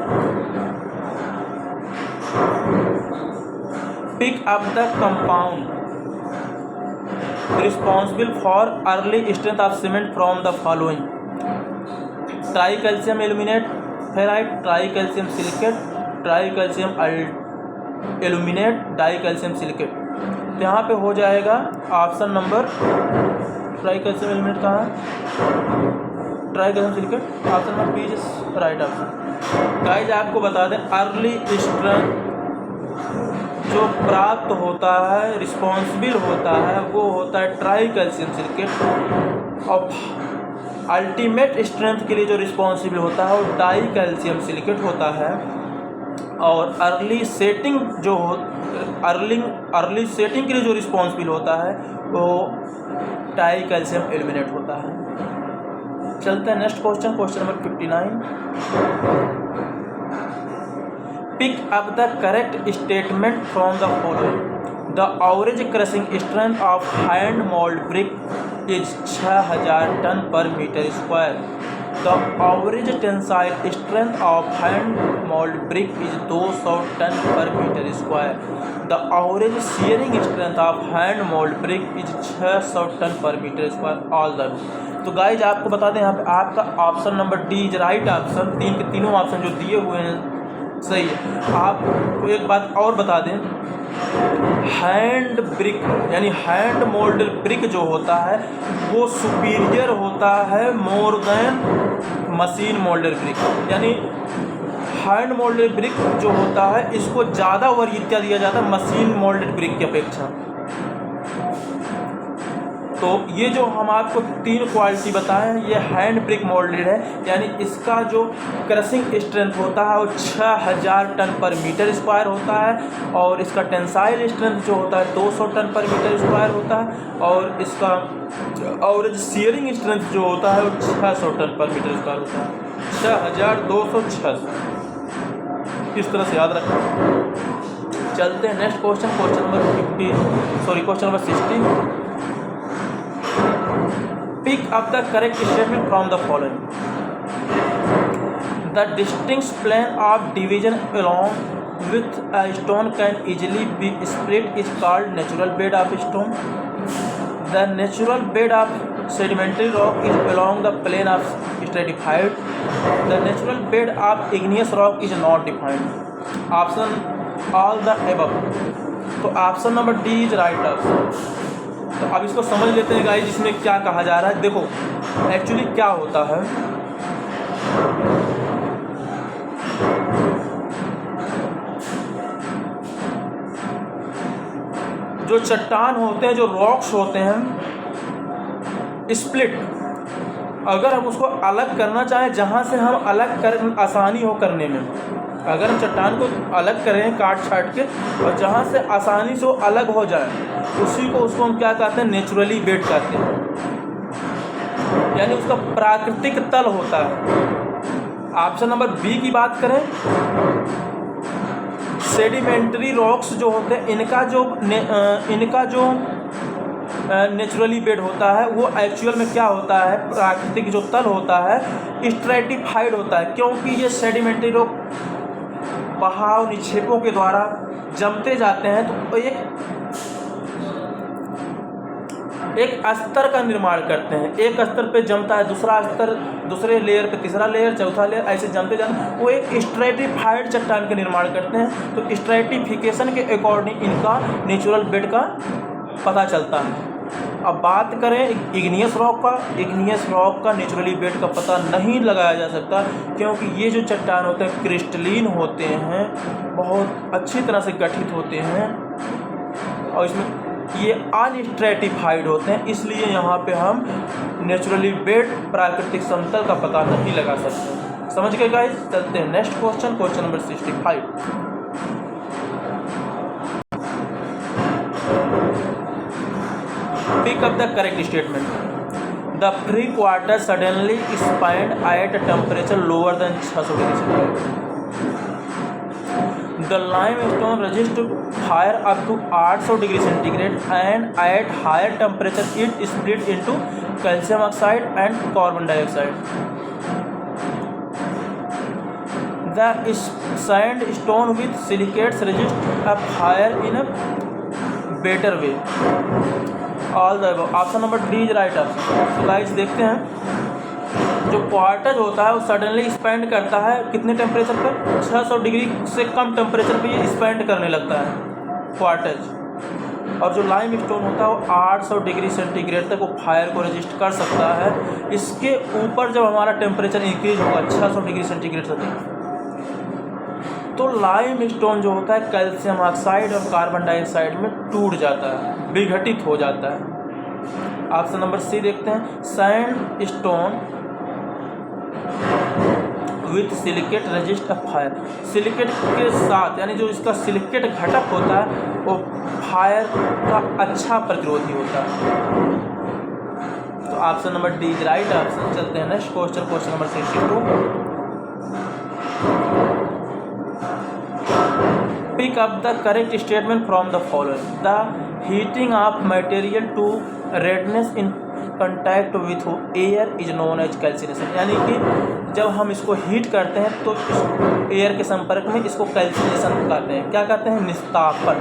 Pick up the compound responsible for early strength of cement from the following. Tricalcium aluminate ferrite, tricalcium silicate, tricalcium aluminate, dicalcium silicate. तो यहाँ पे हो जाएगा option number, tricalcium aluminate कहाँ है? Tricalcium silicate, option number B is right option. Guys आपको बता दें, अर्ली स्ट्रेंथ जो प्राप्त होता है, रिस्पॉन्सिबल होता है, वो होता है ट्राई कैल्शियम सिलिकेट। और अल्टीमेट स्ट्रेंथ के लिए जो रिस्पॉन्सिबल होता है वो डाई कैल्शियम सिलिकेट होता है। और अर्ली सेटिंग जो अर्ली सेटिंग के लिए जो रिस्पॉन्सिबल होता है वो डाई कैल्शियम एल्यूमिनेट होता है। चलते हैं next question, question number 59। Pick up the correct statement from the following. The average crushing strength of hand mould brick is 6000 ton per metre square. The average tensile strength of hand mould brick is 200 ton per metre square. The average shearing strength of hand mould brick is 600 ton per metre square. All the. तो guys आपको बता दें, यहाँ पे आपका option number D is right option. 3 के तीनों option जो दिए हुए हैं सही है। आपको एक बात और बता दें, हैंड ब्रिक यानी हैंड मोल्डेड ब्रिक जो होता है वो सुपीरियर होता है more than machine moulded brick. यानी हैंड मोल्डेड ब्रिक जो होता है इसको ज़्यादा वरीयता दिया जाता है मशीन मोल्डेड ब्रिक की अपेक्षा। तो ये जो हम आपको 3 क्वालिटी बताए हैं ये हैंड ब्रिक मोल्डेड है, यानी इसका जो क्रशिंग स्ट्रेंथ होता है वो 6000 टन पर मीटर स्क्वायर होता है, और इसका टेंसाइल स्ट्रेंथ जो होता है 200 टन पर मीटर स्क्वायर होता है, और इसका एवरेज शियरिंग स्ट्रेंथ जो होता है वो 600 टन पर मीटर स्क्वायर होता है। 6200 600 इस तरह से याद रखना। चलते हैं next question number 60। Pick up the correct statement from the following. The distinct plane of division along with a stone can easily be split is called natural bed of stone. The natural bed of sedimentary rock is along the plane of stratified. The natural bed of igneous rock is not defined. Option all the above. तो option number D is right option. तो अब इसको समझ लेते हैं guys, इसमें क्या कहा जा रहा है। देखो एक्चुअली क्या होता है, जो चट्टान होते हैं, जो रॉक्स होते हैं, स्प्लिट, अगर हम उसको अलग करना चाहें, जहाँ से हम अलग कर आसानी हो करने में, अगर हम चट्टान को अलग करें काट छाट के और जहाँ से आसानी से वो अलग हो जाए उसी को उसको हम क्या कहते हैं, नेचुरली बेड कहते हैं, यानी उसका प्राकृतिक तल होता है। ऑप्शन नंबर बी की बात करें, सेडिमेंट्री रॉक्स जो होते हैं इनका जो नेचुरली बेड होता है वो एक्चुअल में क्या होता है, प्राकृतिक जो तल होता है स्ट्रेटिफाइड होता है, क्योंकि ये सेडिमेंट्री रॉक बहाव निक्षेपों के द्वारा जमते जाते हैं तो एक स्तर का निर्माण करते हैं। एक स्तर पे जमता है, दूसरा स्तर, दूसरे लेयर पे तीसरा लेयर, चौथा लेयर, ऐसे जमते जाते हैं, वो एक स्ट्रेटिफाइड चट्टान का निर्माण करते हैं। तो स्ट्रेटिफिकेशन के अकॉर्डिंग इनका नेचुरल बेड का पता चलता है। अब बात करें इग्नियस रॉक का नेचुरली बेड का पता नहीं लगाया जा सकता, क्योंकि ये जो चट्टान होते हैं क्रिस्टलीन होते हैं, बहुत अच्छी तरह से गठित होते हैं, और इसमें ये अनस्ट्रेटिफाइड होते हैं, इसलिए यहाँ पे हम नेचुरली बेड प्राकृतिक समतल का पता नहीं लगा सकते। समझ गए गाइस? चलते हैं next question number 65। Pick up the correct statement. The free water suddenly expand at a temperature lower than 600 degrees centigrade. The limestone resists fire up to 800 degrees centigrade, and at higher temperature it split into calcium oxide and carbon dioxide. The sandstone with silicates resist a fire in a better way. All the above. Option number D is right option. तो guys देखते हैं, जो quartz होता है वो suddenly expand करता है कितने टेम्परेचर पर, 600 डिग्री से कम टेम्परेचर पे ये एक्सपेंड करने लगता है क्वार्टज। और जो लाइम स्टोन होता है वो 800 डिग्री सेंटीग्रेड तक वो फायर को रेजिस्ट कर सकता है। इसके ऊपर जब हमारा टेम्परेचर इंक्रीज होगा 600 डिग्री सेंटीग्रेड तक, तो लाइम स्टोन जो होता है कैल्शियम ऑक्साइड और कार्बन डाइऑक्साइड में टूट जाता है, विघटित हो जाता है। ऑप्शन नंबर सी देखते हैं, sand stone with silicate resist a fire. Silicate के साथ, यानी जो इसका सिलिकेट घटक होता है वो फायर का अच्छा प्रतिरोधी होता है। तो option number D is right option. चलते हैं next question number 62। Pick up the correct statement from the following. The heating of material to redness in contact with air is known as calcination. यानी कि जब हम इसको heat करते हैं तो इस एयर के संपर्क में इसको कैल्सिनेशन कहते हैं। क्या कहते हैं? निस्तापन।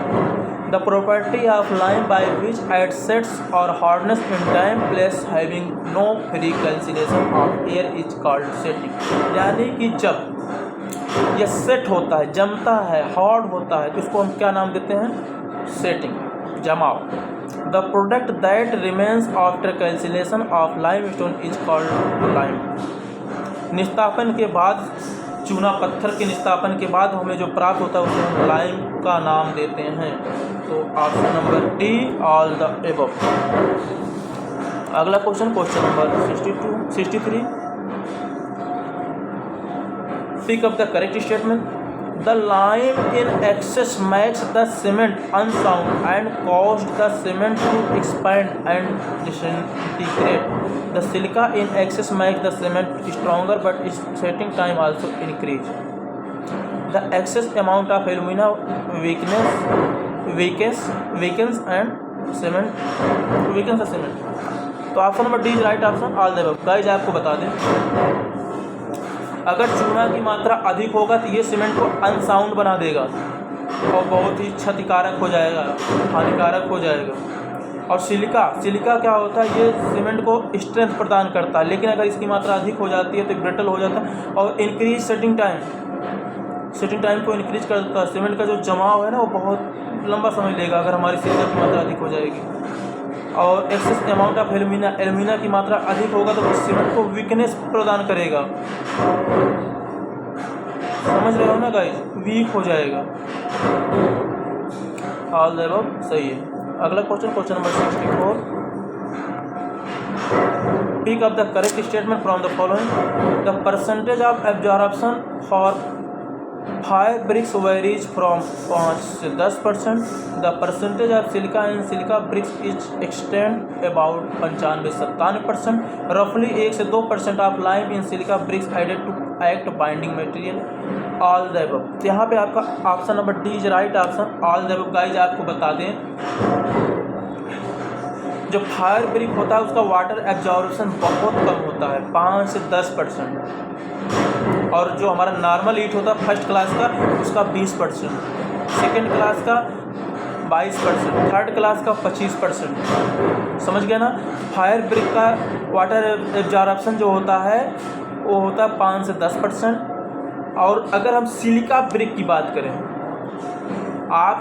The property of lime by which it sets or hardness in time place having no free calcination of air is called setting. यानी कि जब या सेट होता है, जमता है, हार्ड होता है, तो इसको हम क्या नाम देते हैं? सेटिंग, जमाव। The product that remains after calcination of limestone is called lime. निस्तापन के बाद, चूना पत्थर के निस्तापन के बाद हमें जो प्राप्त होता है उसे हम लाइम का नाम देते हैं। तो option number D, all the above. अगला question number 63। Pick up the correct statement. The lime in excess makes the cement unsound and causes the cement to expand and disintegrate. The silica in excess makes the cement stronger, but its setting time also increase. The excess amount of alumina weakens and cement weakens the cement. तो option number D is right option, all the above. Guys आपको बता दें, अगर चूना की मात्रा अधिक होगा तो ये सीमेंट को अनसाउंड बना देगा और बहुत ही क्षतिकारक हो जाएगा, हानिकारक हो जाएगा। और सिलिका क्या होता है? ये सीमेंट को स्ट्रेंथ प्रदान करता है, लेकिन अगर इसकी मात्रा अधिक हो जाती है तो ब्रिटल हो जाता है। और इंक्रीज सेटिंग टाइम को इंक्रीज कर देता है। सीमेंट का जो जमाव है ना वो बहुत लंबा समय लेगा अगर हमारी सिलिका की मात्रा अधिक हो जाएगी। और एक्सेस अमाउंट ऑफ एल्यूमिना की मात्रा अधिक होगा तो सीमेंट को वीकनेस प्रदान करेगा। समझ रहे हो ना गाइस? वीक हो जाएगा। ऑल द अबव सही है। अगला question number 64। Pick up the correct statement from the following. The percentage of absorption for 5 bricks varies from 5 से 10%. The percentage of silica in silica bricks is extend about 95-97%. Roughly 1 से 2% of lime in silica bricks added to act binding material. All the above. तो यहाँ पे आपका option number D is right option, all the above. Guys आपको बता दें, जो fire brick होता है उसका वाटर एब्जॉर्प्शन बहुत कम होता है, 5 से 10%। और जो हमारा नॉर्मल ईट होता है फर्स्ट क्लास का उसका 20%, सेकेंड क्लास का 22%, थर्ड क्लास का 25%। समझ गया ना? फायर ब्रिक का वाटर एब्जॉर्प्शन जो होता है वो होता है 5 से 10%। और अगर हम सिलिका ब्रिक की बात करें आप,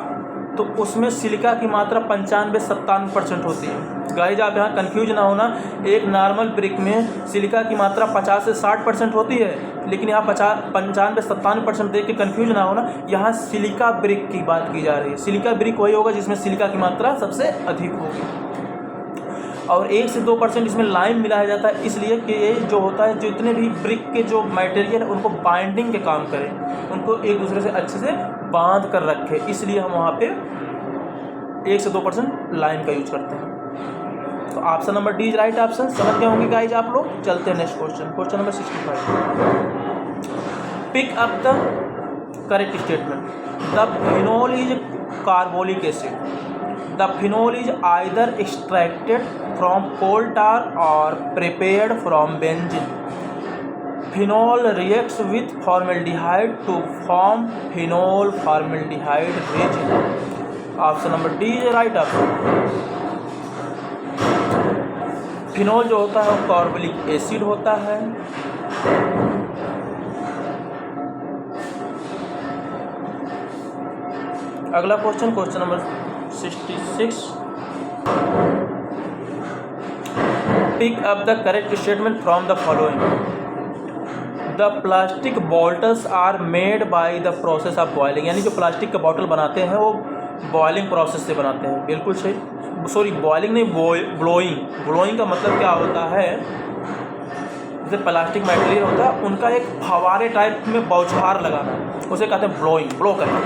तो उसमें सिलिका की मात्रा 95-97% होती है। गाइज आप यहाँ कंफ्यूज ना होना, एक नॉर्मल ब्रिक में सिलिका की मात्रा 50 से 60% होती है, लेकिन यहाँ 95-97% देख के कंफ्यूज ना होना। यहाँ सिलिका ब्रिक की बात की जा रही है। सिलिका ब्रिक वही होगा जिसमें सिलिका की मात्रा सबसे अधिक होगी। और 1 से 2% इसमें लाइम मिलाया जाता है, इसलिए कि ये जो होता है, जो इतने भी ब्रिक के जो मटेरियल है उनको बाइंडिंग के काम करें, उनको एक दूसरे से अच्छे से बांध कर रखे, इसलिए हम वहाँ पे 1 से 2% लाइम का यूज करते हैं। तो option number D is right option. समझ गए होंगे गाइज आप लोग। चलते हैं next question number 65। Pick up the correct statement. The phenol is carbolic acid. The phenol is either extracted from coal tar or prepared from benzene. Phenol reacts with formaldehyde to form phenol formaldehyde resin. Option number D is right option. Phenol जो होता है वो carbolic acid होता है। अगला question number 66। Pick up the correct statement from the following. The plastic bottles are made by the process of boiling. यानी जो plastic का बॉटल बनाते हैं वो बॉयलिंग प्रोसेस से बनाते हैं। बिल्कुल सही, सॉरी बॉयलिंग नहीं, ब्लोइंग का मतलब क्या होता है, जैसे प्लास्टिक मटेरियल होता है उनका एक फवारे टाइप में बौछार लगाना, उसे कहते हैं ब्लो करना।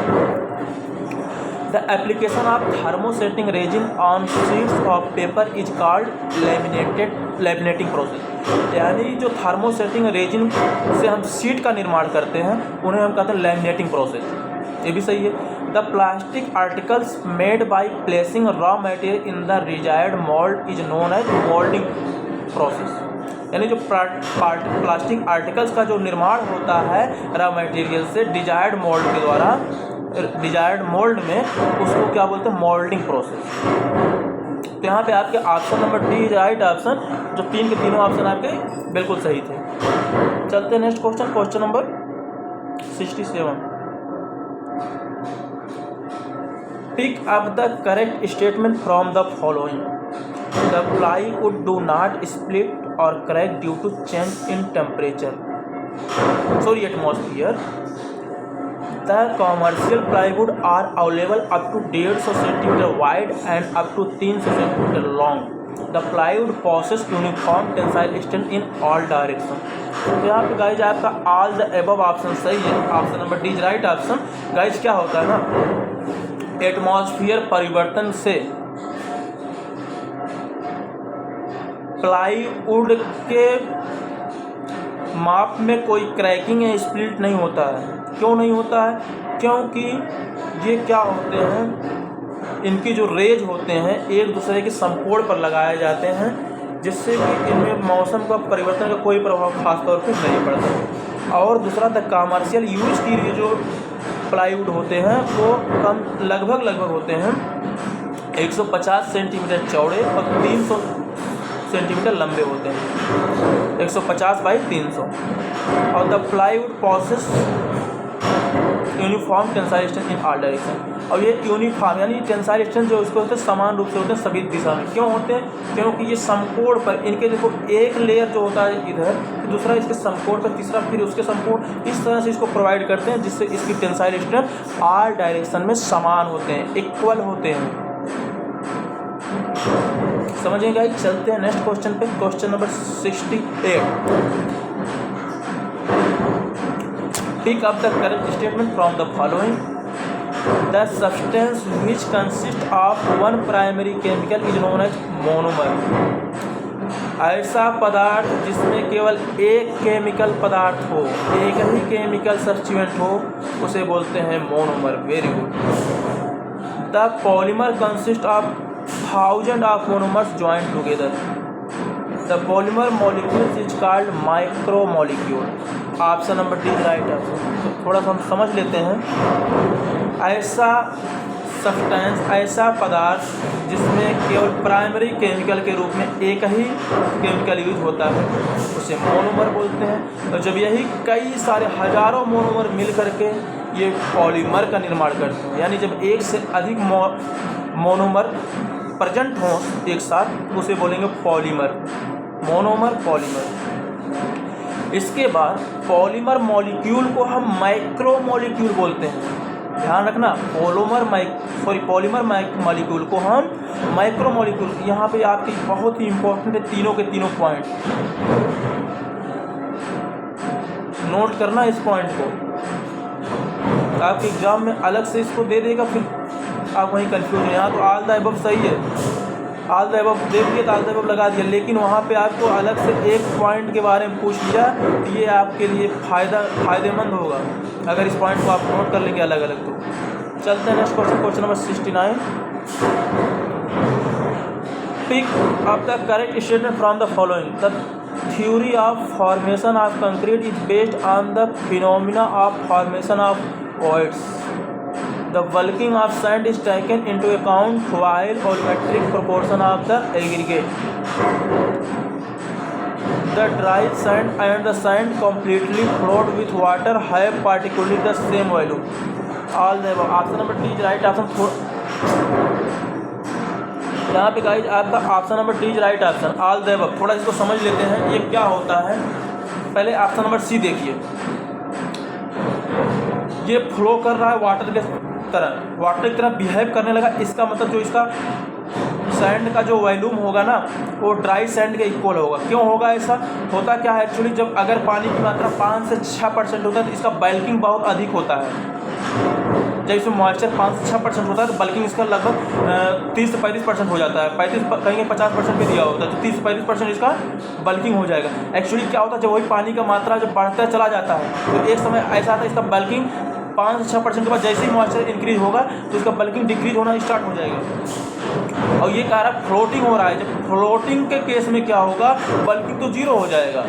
The application of thermosetting resin on sheets of paper is called laminating process। यानी जो थर्मोसेटिंग रेजिन से हम शीट का निर्माण करते हैं उन्हें हम कहते हैं लैमिनेटिंग प्रोसेस। ये भी सही है। The plastic articles made by placing raw material in the desired mould is known as moulding process. यानी जो प्लास्टिक आर्टिकल्स का जो निर्माण होता है रॉ मटेरियल से डिजायर्ड मोल्ड के द्वारा, डिजायर्ड मोल्ड में, उसको क्या बोलते हैं, मोल्डिंग प्रोसेस। तो यहाँ पे आपके option number D is right option. जो तीन के तीनों ऑप्शन आपके बिल्कुल सही थे। चलते हैं next question number 67. Pick up the correct statement from the following. The plywood do not split or crack due to change in temperature. Sorry, atmosphere. The commercial plywood are available up to 150 centimeter wide and up to 300 centimeter long. The plywood possesses uniform tensile strength in all directions. तो यहाँ पे guys आपका all the above option सही है, option number D is right option. Guys क्या होता है ना, एटमॉस्फेयर परिवर्तन से प्लाईवुड के माप में कोई क्रैकिंग या स्प्लिट नहीं होता है। क्यों नहीं होता है? क्योंकि ये क्या होते हैं, इनकी जो रेज होते हैं एक दूसरे के समकोण पर लगाए जाते हैं, जिससे कि इनमें मौसम का परिवर्तन का कोई प्रभाव खास तौर पर नहीं पड़ता। और दूसरा द कमर्शियल यूज की लिए जो प्लाईवुड होते हैं वो कम लगभग होते हैं 150 सेंटीमीटर चौड़े और 300 सेंटीमीटर लंबे होते हैं, 150 बाई 300। और the plywood possesses uniform tensile strength in all direction. और ये यूनिफॉर्म यानी टेंसाइल स्ट्रेंथ जो उसको होते हैं समान रूप से होते हैं सभी दिशा में। क्यों होते हैं? क्योंकि ये समकोण पर इनके देखो एक लेयर जो होता है इधर, फिर दूसरा इसके समकोण पर, तीसरा फिर उसके समकोण, इस तरह से इसको प्रोवाइड करते हैं जिससे इसकी टेंसाइल स्ट्रेंथ ऑल डायरेक्शन में समान होते हैं, इक्वल होते हैं। समझिए गाइस, चलते हैं नेक्स्ट क्वेश्चन पे। Question number 68। Pick up the correct statement from the following. The substance which consists of one primary chemical is known as monomer. ऐसा पदार्थ जिसमें केवल एक केमिकल पदार्थ हो, एक ही केमिकल सब्स्टिट्यूएंट हो, उसे बोलते हैं monomer. Very good. The polymer consists of thousands of monomers joined together. The polymer molecule is called micromolecule. Option number D right option. तो थोड़ा सा हम समझ लेते हैं। ऐसा सब्सटेंस, ऐसा पदार्थ जिसमें केवल प्राइमरी केमिकल के रूप में एक ही केमिकल यूज होता है, उसे मोनोमर बोलते हैं। और जब यही कई सारे हजारों मोनोमर मिल करके ये पॉलीमर का निर्माण करते हैं, यानी जब एक से अधिक मोनोमर प्रेजेंट हों एक साथ, उसे बोलेंगे पॉलीमर, मोनोमर पॉलीमर। इसके बाद पॉलीमर मॉलिक्यूल को हम माइक्रो मॉलिक्यूल बोलते हैं। ध्यान रखना, पॉलीमर मॉलिक्यूल को हम माइक्रो मॉलिक्यूल। यहाँ पे आपकी बहुत ही इंपॉर्टेंट है तीनों के तीनों पॉइंट, नोट करना इस पॉइंट को। आपके एग्जाम में अलग से इसको दे देगा, फिर आप वहीं कंफ्यूज हैं। यहाँ तो ऑल द अबव सही है, ऑल द अबव दे दिए तो ऑल द अबव लगा दिया, लेकिन वहाँ पे आपको अलग से एक पॉइंट के बारे में पूछ लिया, तो ये आपके लिए फ़ायदेमंद होगा अगर इस पॉइंट को आप नोट कर लेंगे अलग अलग। तो चलते हैं next question, question number 69। Pick up the correct statement from the following. The theory of formation of concrete is based on the phenomena of formation of voids. The bulking of sand is taken into account while volumetric proportion of the aggregate. The dry sand and the sand completely flowed with water have particularly the same volume. All the above. Option number D is right option. यहाँ पे guys आपका option number D is right option, all the above. थोड़ा इसको समझ लेते हैं ये क्या होता है। पहले ऑप्शन नंबर सी देखिए, ये फ्लो कर रहा है वाटर की तरह बिहेव करने लगा। इसका मतलब जो इसका सैंड का जो वॉल्यूम होगा ना, वो ड्राई सैंड के इक्वल होगा। क्यों होगा ऐसा? होता क्या है एक्चुअली, जब अगर पानी की मात्रा 5 से 6% होता है तो इसका बल्किंग बहुत अधिक होता है। जब इसमें मॉइस्चर 5 से 6% होता है तो बल्किंग इसका लगभग 30 से 35% हो जाता है। 35 कहीं 50% भी दिया होता है तो 30 से 35% इसका बल्किंग हो जाएगा। एक्चुअली क्या होता है, जब वही पानी का मात्रा जब बढ़ता चला जाता है तो एक समय ऐसा आता है इसका बल्किंग 5 से 6% के बाद जैसे ही मॉइस्चर इंक्रीज होगा तो इसका बल्किंग डिक्रीज होना स्टार्ट हो जाएगा। और ये कह रहा है फ्लोटिंग हो रहा है। जब फ्लोटिंग के केस में क्या होगा, बल्किंग तो जीरो हो जाएगा।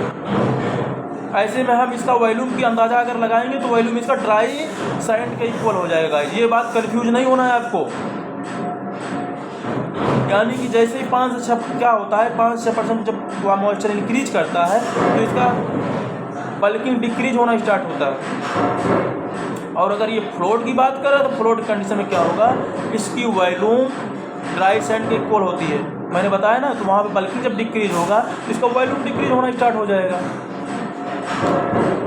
ऐसे में हम इसका वॉल्यूम की अंदाज़ा अगर लगाएंगे तो वॉल्यूम इसका ड्राई सैंड के इक्वल हो जाएगा। ये बात कंफ्यूज नहीं होना है आपको। यानी कि जैसे ही 5 से 6 क्या होता है, 5 से 6% जब वह मॉइस्चर इंक्रीज करता है तो इसका बल्किंग डिक्रीज होना स्टार्ट होता है। और अगर ये फ्लोट की बात करें तो फ्लोट कंडीशन में क्या होगा, इसकी वॉल्यूम ड्राई सैंड के इक्वल होती है। मैंने बताया ना, तो वहाँ पे बल्किंग जब डिक्रीज होगा तो इसका वॉल्यूम डिक्रीज होना स्टार्ट हो जाएगा।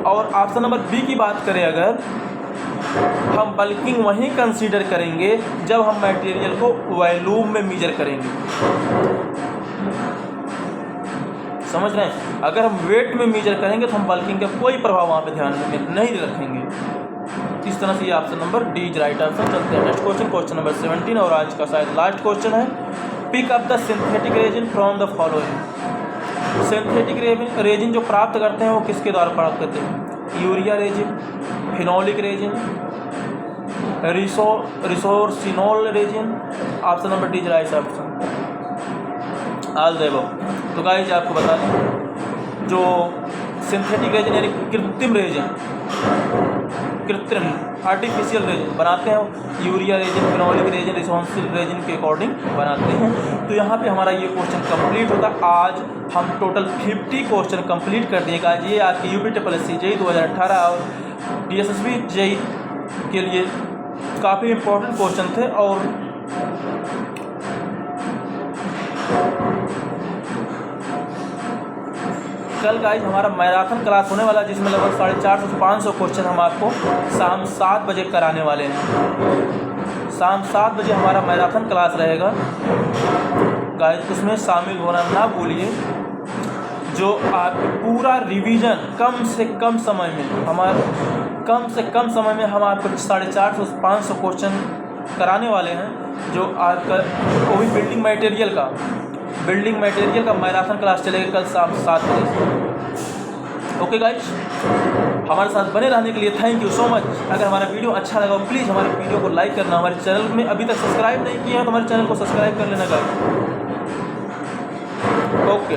और ऑप्शन नंबर बी की बात करें, अगर हम बल्किंग वहीं कंसीडर करेंगे जब हम मटेरियल को वॉल्यूम में मेजर करेंगे। समझ रहे हैं? अगर हम वेट में मेजर करेंगे तो हम बल्किंग का कोई प्रभाव वहाँ पे ध्यान में नहीं रखेंगे। इस तरह से ये option number D is right answer. चलते हैं नेक्स्ट क्वेश्चन, क्वेश्चन नंबर 17 और आज का शायद लास्ट क्वेश्चन है। Pick up the synthetic resin from the following. Synthetic resin जो प्राप्त करते हैं वो किसके द्वारा प्राप्त करते हैं? Urea resin, phenolic resin, resorcinol resin. Option number D is right option, all the above. तो गाइस आपको बता दें, जो सिंथेटिक रेजिन यानी कृत्रिम रेजिन, कृत्रिम आर्टिफिशियल रेजिन बनाते हैं, urea resin, phenolic resin, resorcinol resin के अकॉर्डिंग बनाते हैं। तो यहाँ पे हमारा ये क्वेश्चन कंप्लीट होता। आज हम टोटल 50 क्वेश्चन कंप्लीट कर दिए। आज ये आपकी UPSSC JEE 2018 और DSSB JEE के लिए काफ़ी इम्पोर्टेंट क्वेश्चन थे। और कल गाइज हमारा मैराथन क्लास होने वाला है, जिसमें लगभग 450 से 500 क्वेश्चन हम आपको शाम 7 बजे कराने वाले हैं। शाम 7 बजे हमारा मैराथन क्लास रहेगा गाइज, उसमें शामिल होना ना भूलिए। जो आप पूरा रिवीजन कम से कम समय में हम आपको 450 से 500 क्वेश्चन कराने वाले हैं। जो आपका वो भी बिल्डिंग मटेरियल का मैराथन क्लास चलेगा कल शाम 7 बजे से। ओके गाइज, हमारे साथ बने रहने के लिए थैंक यू सो मच। अगर हमारा वीडियो अच्छा लगा तो प्लीज़ हमारे वीडियो को लाइक करना। हमारे चैनल में अभी तक सब्सक्राइब नहीं किए हैं तो हमारे चैनल को सब्सक्राइब कर लेना गाइज। ओके।